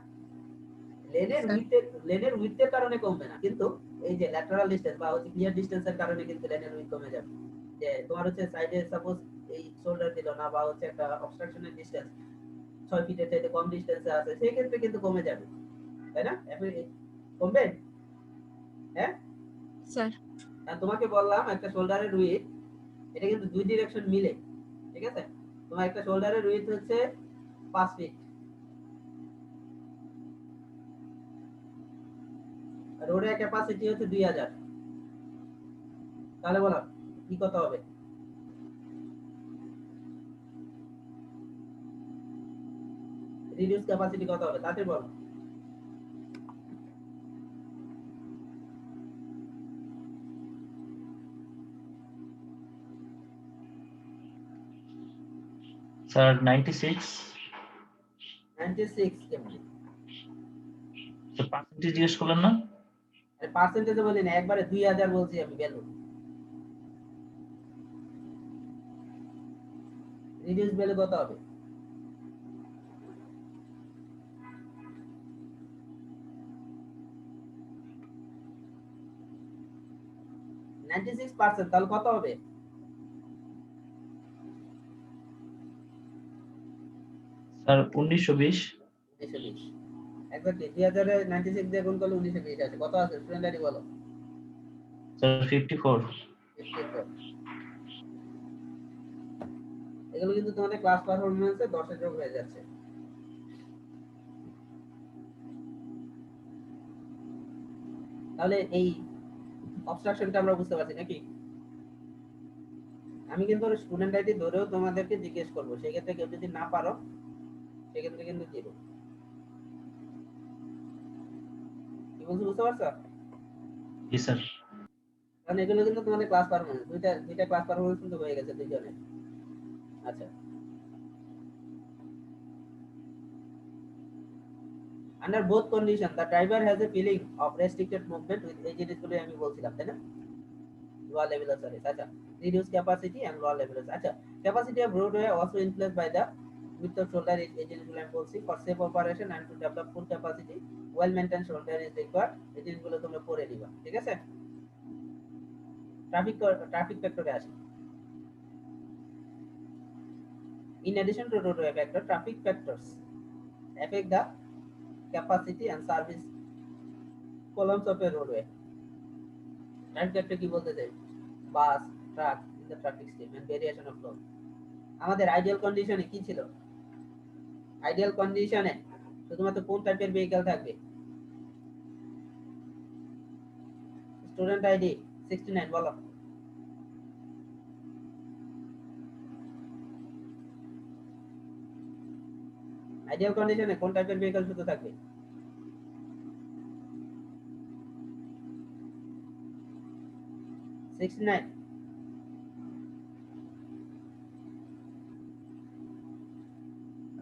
লেনের উইথের কারণে কমবে না, কিন্তু এই যে ল্যাটারাল ডিসটেন্স বা হচ্ছে ক্লিয়ার ডিসটেন্সের কারণে কিন্তু লেনের উইথ কমে যাবে। যে তোমার হচ্ছে সাইডে সাপোজ এই শোল্ডার দিল না বা হচ্ছে একটা অবস্ট্রাকশনের ডিসটেন্স 6 ফিটের চাইতে কম ডিসটেন্সে আছে, সেই ক্ষেত্রে কিন্তু কমে যাবে, তাই না? কমবে, হ্যাঁ স্যার। আর তোমাকে বললাম একটা শোল্ডারের উইথ, এটা কিন্তু দুই ডিরেকশন মিলে, ঠিক আছে। তোমার একটা শোল্ডারের উইথ হচ্ছে 5 ফিট, রোডের ক্যাপাসিটি হচ্ছে 2000, তাহলে বলো কি কত হবে? রিডিউস ক্যাপাসিটি কত হবে তাতে বলো। স্যার 96। 96 কেমন? স্যার পার্সেন্টেজ জিজ্ঞেস করলেন না? পার্সেন্টেজে বলি না, একবারে 2000 বলছি আমি ভ্যালু। রিডিউস ভ্যালু কত হবে? %96, তাহলে কত হবে? স্যার 1920। 1920। এক্স্যাক্টলি 2096 দিয়ে গুণ করলে 1920 আসে। কত আছে স্টুডেন্ট আইডি বলো? স্যার 54। 54। এগুলো কিন্তু তোমাদের ক্লাস পারফরম্যান্সে 10 এ যোগ হয়ে যাচ্ছে। তাহলে এই অবস্ট্রাকশনটা আমরা বুঝতে পারছি নাকি? আমি কিন্তু স্টুডেন্ট আইডি ধরেও তোমাদেরকে জিজ্ঞেস করব, সেক্ষেত্রে কেউ যদি না পারো সেক্ষেত্রে কিন্তু জিরো। কি বলছো বুঝতে পারছো? জি স্যার। কারণ এগুলো কিন্তু তোমাদের ক্লাস পারফরম্যান্স, দুইটা ক্লাস পারফরম্যান্স কিন্তু হয়ে গেছে দুইজনের। আচ্ছা, under both condition the driver has a feeling of restricted movement with এই জিনিসগুলো আমি বলছিলাম তাই না? lower level of service, আচ্ছা, reduced capacity and lower level of, আচ্ছা, capacity of roadway also influenced by the width of shoulder, এই জিনিসগুলো আমি বলছি। for safe operation and to develop full capacity well maintained shoulder is required, এই জিনিসগুলো তোমরা পড়ে নিবা, ঠিক আছে? ট্রাফিক ফ্যাক্টরে আসি। in addition to roadway factor, traffic factors affect the capacity and service columns of a roadway. Traffic factor কি বলতে চাই? Bus, truck in the traffic stream and variation of flow. আমাদের আইডিয়াল কন্ডিশনে কি ছিল? আইডিয়াল কন্ডিশনে শুধুমাত্র কোন টাইপের ভেহিকল থাকবে? স্টুডেন্ট আইডি 69 বলো। আইডিয়াল কন্ডিশনে কোন টাইপের ভেহিকল শুধু থাকবে?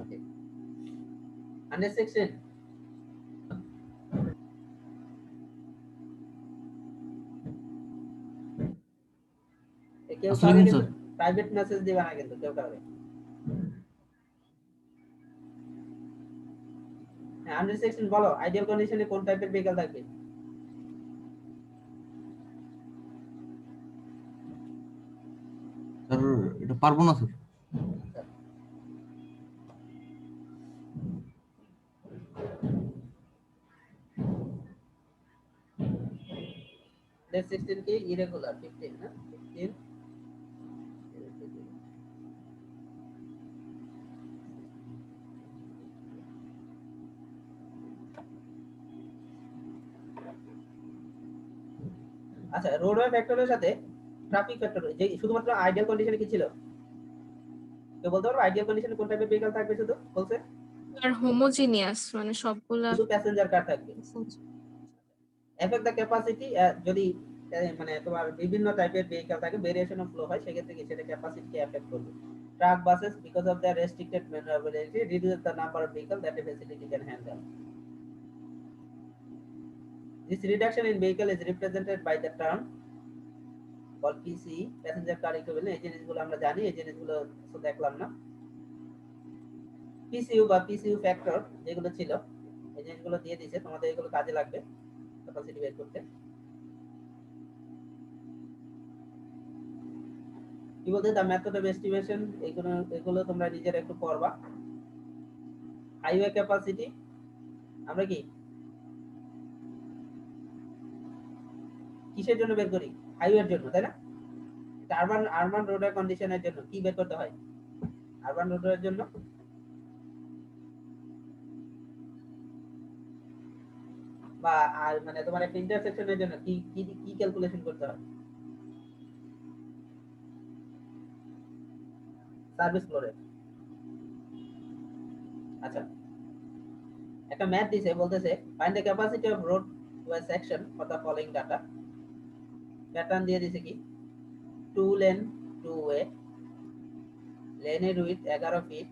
Okay. 116. কেউ কাউকে কিন্তু প্রাইভেট মেসেজ দিবা না কিন্তু কেউ কাউকে। 116 বলো, আইডিয়াল কন্ডিশনে কোন টাইপের ভেহিকল থাকবে? স্যার এটা পারবো না স্যার। Let 16 কি irregular 15 না 15 আচ্ছা, রোডওয়ে ফ্যাক্টরের সাথে ট্রাফিক ফ্যাক্টর যে শুধুমাত্র আইডিয়াল কন্ডিশনে কি ছিল? কেউ বলতে পারবে আইডিয়াল কন্ডিশনে কোন টাইপের ভেহিকল থাকবে? শুধু বলছে আর হোমোজিনিয়াস মানে সবগুলা শুধু প্যাসেঞ্জার কার থাকবে। এফেক্ট দ্য ক্যাপাসিটি, যদি মানে তোমার বিভিন্ন টাইপের ভেহিকল থাকে, ভেরিয়েশন অফ ফ্লো হয়, সেক্ষেত্রে কি সেটা ক্যাপাসিটিকে এফেক্ট করবে। Truck buses because of the restricted ম্যানুভারেবিলিটি reduce the number of vehicle that a facility can handle. This reduction in vehicle is represented by the term called PCE, passenger car equivalent. এই জিনিসগুলো আমরা জানি, এই জিনিসগুলো তো দেখলাম না। PCU বা PCU ফ্যাক্টর যেগুলো ছিল এই জিনিসগুলো দিয়ে দিয়েছে, তোমাদের এগুলো কাজে লাগবে ক্যাপাসিটি বের করতে। কি বলতে, দা মেথড অফ এস্টিমেশন, এগুলো তোমরা নিজেরা একটু পড়বা। হাইওয়ে ক্যাপাসিটি আমরা কি কিসের জন্য বের করি? হাইওয়ের জন্য, তাই না? আরবান রোডের কন্ডিশনের জন্য কি বের করতে হয়? আরবান রোডের জন্য বা মানে তোমার একটা ইন্টারসেকশনের জন্য কি কি কি ক্যালকুলেশন করতে হয়? Service flow rate. আচ্ছা, একটা ম্যাথ দিছে, বলতেছে find the capacity of roadway section for the following data. Pattern দিয়ে দিছে কি 2 লেন 2 ওয়ে, লেনের উইথ 11 ফিট।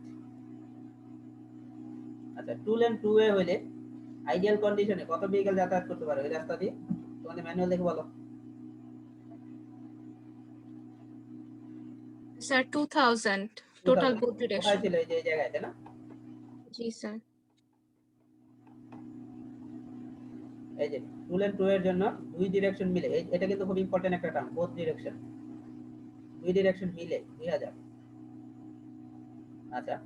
আচ্ছা, 2 লেন 2 ওয়ে হইলে আইডিয়াল কন্ডিশনে কত ভেহিকল যাতায়াত করতে পারে ওই রাস্তা দিয়ে? তোমাদের ম্যানুয়াল দেখে বলো। স্যার 2000 টোটাল বোথ কোথায় ডিরেকশন। ছিল? এই যে এই জায়গায়, তাই না? জি স্যার। এই যে 2 লেন 2 এর জন্য দুই ডিরেকশন মিলে, এটা কিন্তু খুব ইম্পর্টেন্ট একটা টার্ম, বোথ ডিরেকশন, দুই ডিরেকশন মিলে 2000। আচ্ছা,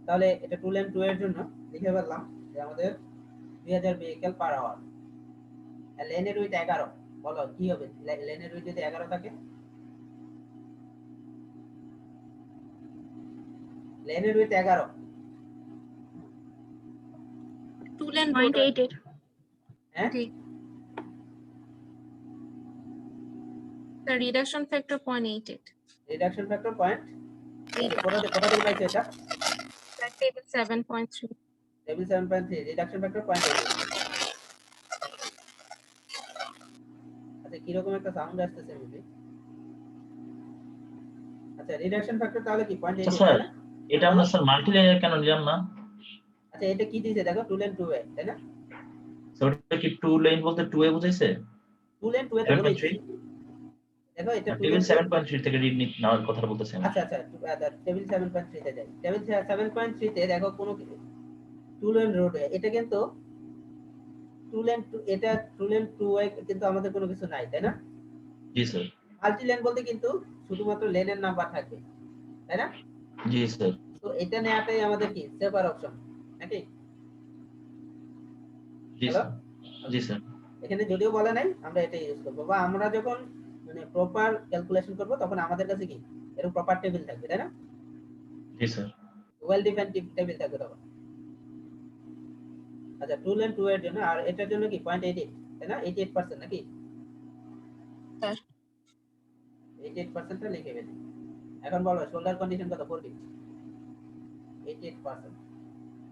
তাহলে এটা 2 লেন 2 এর জন্য লিখে ফেললাম যে আমাদের 2000 ভেহিকল পার আওয়ার। আর লেনের উইথ 11, বলো কি হবে? লেনের উইথ যদি 11 থাকে, লেনের উইথ 11, 2 লেন 0.88 হ্যাঁ জি sir, reduction factor 0.88 reduction factor point কোথা থেকে পাইছো এটা? Sir table 7.3 table 7.3, reduction factor 0.88। আচ্ছা কিরকম একটা সাউন্ড আসতেছে মেবি। আচ্ছা রিডাকশন ফ্যাক্টর তাহলে কি 0.88 স্যার তাই না? এটা আমরা স্যার মাল্টি লাইনের কেন নিলাম না? আচ্ছা এটা কি দিয়েছে দেখো, 2 লেন 2 এ তাই না? So, ওটা কি 2 লাইন বলতে 2 এ বুঝাইছে? 2 লেন 2 এ তো বলেই 7.3 দেখো এটা 2 টেবিল লেন 7.3 থেকে রিড নেওয়ার কথা বলতেছেন। আচ্ছা টেবিল 7.3 তে যাই। টেবিল 7.3 তে দেখো কোন 2 লেন রোড, এটা কিন্তু 2 লেন 2, এটা 2 লেন 2 এ কিন্তু আমাদের কোনো কিছু নাই তাই না? জি স্যার। মাল্টি লেন বলতে কিন্তু শুধুমাত্র লেনের নাম্বার থাকবে তাই না? জি স্যার। তো এটা নেওয়াটাই আমাদের কি সেভার অপশন নাকি? জি হ্যালো, স্যার। জি স্যার। এখানে যদিও বলে নাই আমরা এটাই ইউজ করব, বা আমরা যখন মানে প্রপার ক্যালকুলেশন করব তখন আমাদের কাছে কি এরকম প্রপার টেবিল থাকবে তাই না? জি স্যার। ওয়েল ডিফাইন্ড টেবিল থাকবে তখন। আচ্ছা 2 লেন 2 এর জন্য, আর এটার জন্য কি 0.88 তাই না? 88% নাকি? স্যার 88% টা লিখে ফেলি। এখন বলো শোল্ডার কন্ডিশন কত? 40, 88%।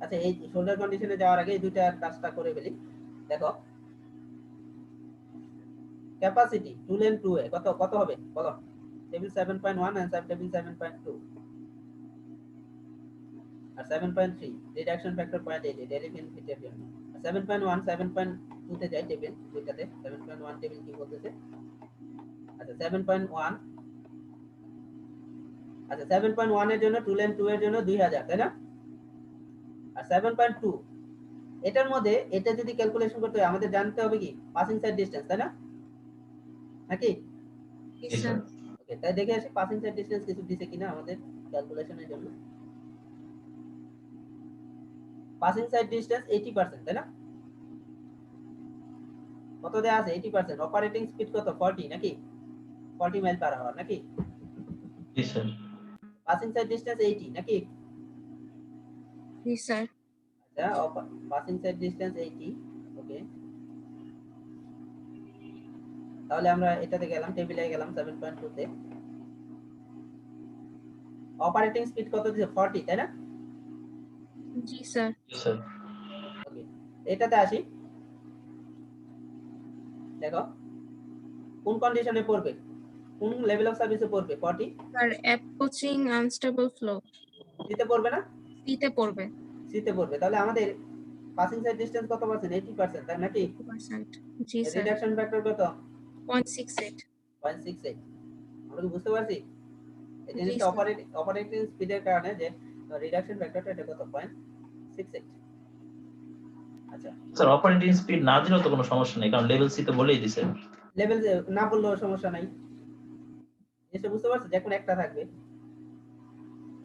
আচ্ছা এই শোল্ডার কন্ডিশনে যাওয়ার আগে এই দুইটা কাজটা করে ফেলি। দেখো ক্যাপাসিটি 2 লেন 2 এ কত হবে বলো? টেবিল 7.1 অ্যান্সার টেবিল 7.2 আর 7.3 রিডাকশন ফ্যাক্টর 0.88 এলিভেন ফিটের জন্য। 7.1 7.2 তে যাই টেবিল দুইটাতে। 7.1 টেবিল কি বলতেছে? আচ্ছা 7.1, আচ্ছা 7.1 এর জন্য 2 লেন 2 এর জন্য 2000 তাই না? আর 7.2 এটার মধ্যে এটা যদি ক্যালকুলেশন করতে হয় আমাদের জানতে হবে কি পাসিং সাইড ডিসটেন্স তাই না নাকি? জি জি স্যার স্যার। ওকে তাই দেখে আসি পাসিং সাইড ডিসটেন্স কিছু দিছে কিনা আমাদের ক্যালকুলেশনের জন্য। পাসিং সাইড ডিসটেন্স 80% তাই না? কত দেয়া আছে? 80%। অপারেটিং স্পিড কত? 40 নাকি? 40 মাইল পার আওয়ার নাকি? জি স্যার। পাসিং সাইড ডিসটেন্স 80 নাকি? জি স্যার আচ্ছা পাসিং সাইড ডিসটেন্স 80, ওকে। তাহলে আমরা এটাতে গেলাম, টেবিলে গেলাম 7.2 তে। অপারেটিং স্পিড কত দিছে? 40 তাই না? জি স্যার জি স্যার। ওকে এটাতে আসি। দেখো কোন কন্ডিশনে পড়বে, কোন লেভেল অফ সার্ভিসে পড়বে? 40 sir app coaching unstable flow সিতে পড়বে না? সিতে পড়বে সিতে পড়বে। তাহলে আমাদের পাসিং সাইড ডিসটেন্স কত পার্সেন্ট? 80% তাই নাকি? 80%। জি স্যার রিডাকশন ফ্যাক্টর কত? 0.68 0.68। আমরা কি বুঝতে পারছি এই জি জিনিসটা? স্যার অপারেটিং স্পিডের কারণে যে রিডাকশন ফ্যাক্টরটা এটা কত? 0.68। আচ্ছা স্যার অপারেটিং স্পিড না দিলেও তো কোনো সমস্যা নেই, কারণ লেভেল সি তো বলেই দিছে। লেভেল না বললেও সমস্যা নাই, জিনিসটা বুঝতে পারছো? যে কোনো একটা থাকবে।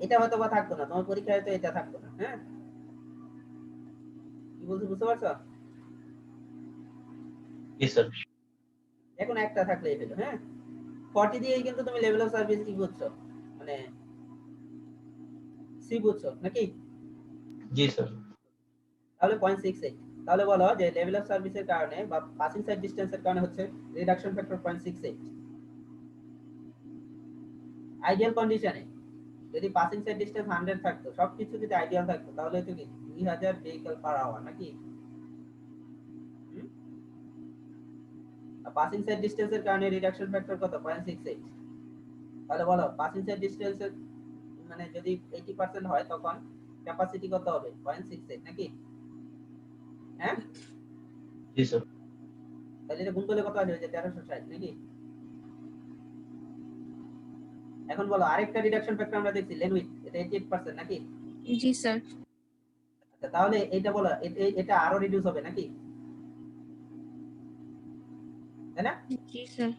এটা হয়তো বা থাকতো না, তোমার পরীক্ষায় হয়তো এটা থাকতো না। হ্যাঁ কি বলছো বুঝতে পারছো? জি স্যার। যে কোনো একটা থাকলেই হলো। হ্যাঁ 40 দিয়েই কিন্তু তুমি লেভেল অফ সার্ভিস কি বুঝছো, মানে সি বুঝছো নাকি? জি স্যার। তাহলে 0.68। তাহলে বলো যে লেভেল অফ সার্ভিসের কারণে বা পাসিং সাইড ডিসটেন্সের কারণে হচ্ছে রিডাকশন ফ্যাক্টর 0.68। আইডিয়াল কন্ডিশনে যদি পাসিং সাইড ডিসটেন্স 100 থাকতো, সবকিছু যদি আইডিয়াল থাকতো, তাহলে তো কি 2000 ভেহিকল পার আওয়ার নাকি? পাসিং সাইড ডিসটেন্সের কারণে রিডাকশন ফ্যাক্টর কত? 0.68। তাহলে বলো পাসিং সাইড ডিসটেন্সের মানে যদি 80% হয় তখন ক্যাপাসিটি কত হবে? 0.68 নাকি? হ্যাঁ জি স্যার। তাহলে এটা গুণ করলে কত আসবে? যে 1360 নাকি? এখন বলো আরেকটা রিডাকশন ফ্যাক্টর আমরা দেখছি লেন উইথ, এটা 88% নাকি? জি স্যার আচ্ছা তাহলে এটা বলো এটা আরো রিডিউস হবে নাকি? তাই না? জি স্যার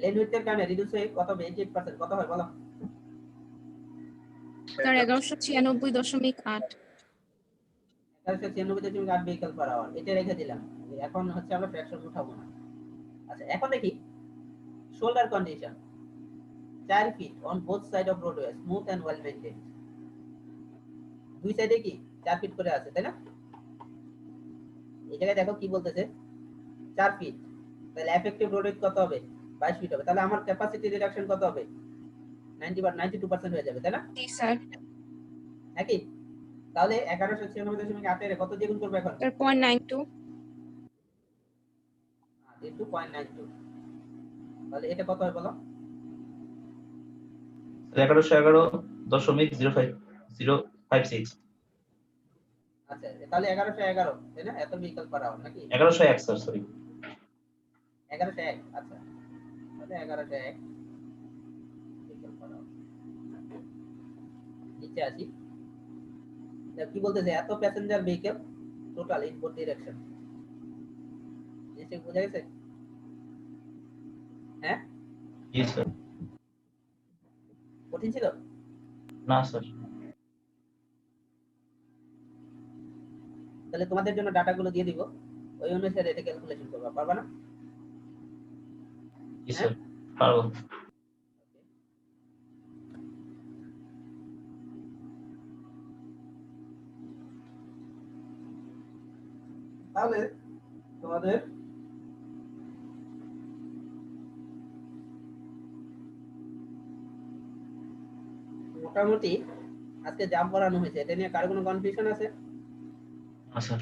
লেন উইথের কারণে রিডিউস হয়ে কত হবে? 88%। কত হয় বলো? স্যার 1196.8। 1196.8 ভেহিকল পার আওয়ার, এটা রেখে দিলাম। এখন হচ্ছে আমরা ফ্র্যাকশন উঠাবো না। আচ্ছা, এখন দেখি shoulder condition. 4 feet on both side of roadway, smooth and well maintain. দুই সাইডে কি 4 ফিট করে আছে, তাই না? এই জায়গায় দেখো কি বলতেছে, 4 ফিট। তাহলে এফেক্টিভ রোড উইডথ কত হবে? 22 ফিট হবে। তাহলে আমার ক্যাপাসিটি রিডাকশন কত হবে? 90 বা 92% হয়ে যাবে, তাই না? জি স্যার। নাকি? তাহলে 1196.8 এর কত দিয়ে গুণ করব এখন? স্যার 0.92। ইনটু 0.92। তাহলে এটা কত হয় বলো? 1111.056। আচ্ছা, তাহলে 1111, তাই না? এত ভেহিকল পার আওয়ার নাকি? 1101 স্যার, সরি। 1101। আচ্ছা, তাহলে 1101 ভেহিকল পার আওয়ার। নিচে আসি। কি বলতেছে, এত passenger vehicle total in both direction. নিশ্চয়ই বোঝা গেছে? হ্যাঁ, জি স্যার। কঠিন ছিল? না স্যার। তাহলে তোমাদের জন্য ডাটাগুলো দিয়ে দিব, ওই অনুসারে এটা ক্যালকুলেশন করবা, পারবা না? জি স্যার, পারবো। তাহলে তোমাদের মোটামুটি আজকে যা পড়ানো হয়েছে এটা নিয়ে কারো কোনো কনফিউশন আছে? না স্যার।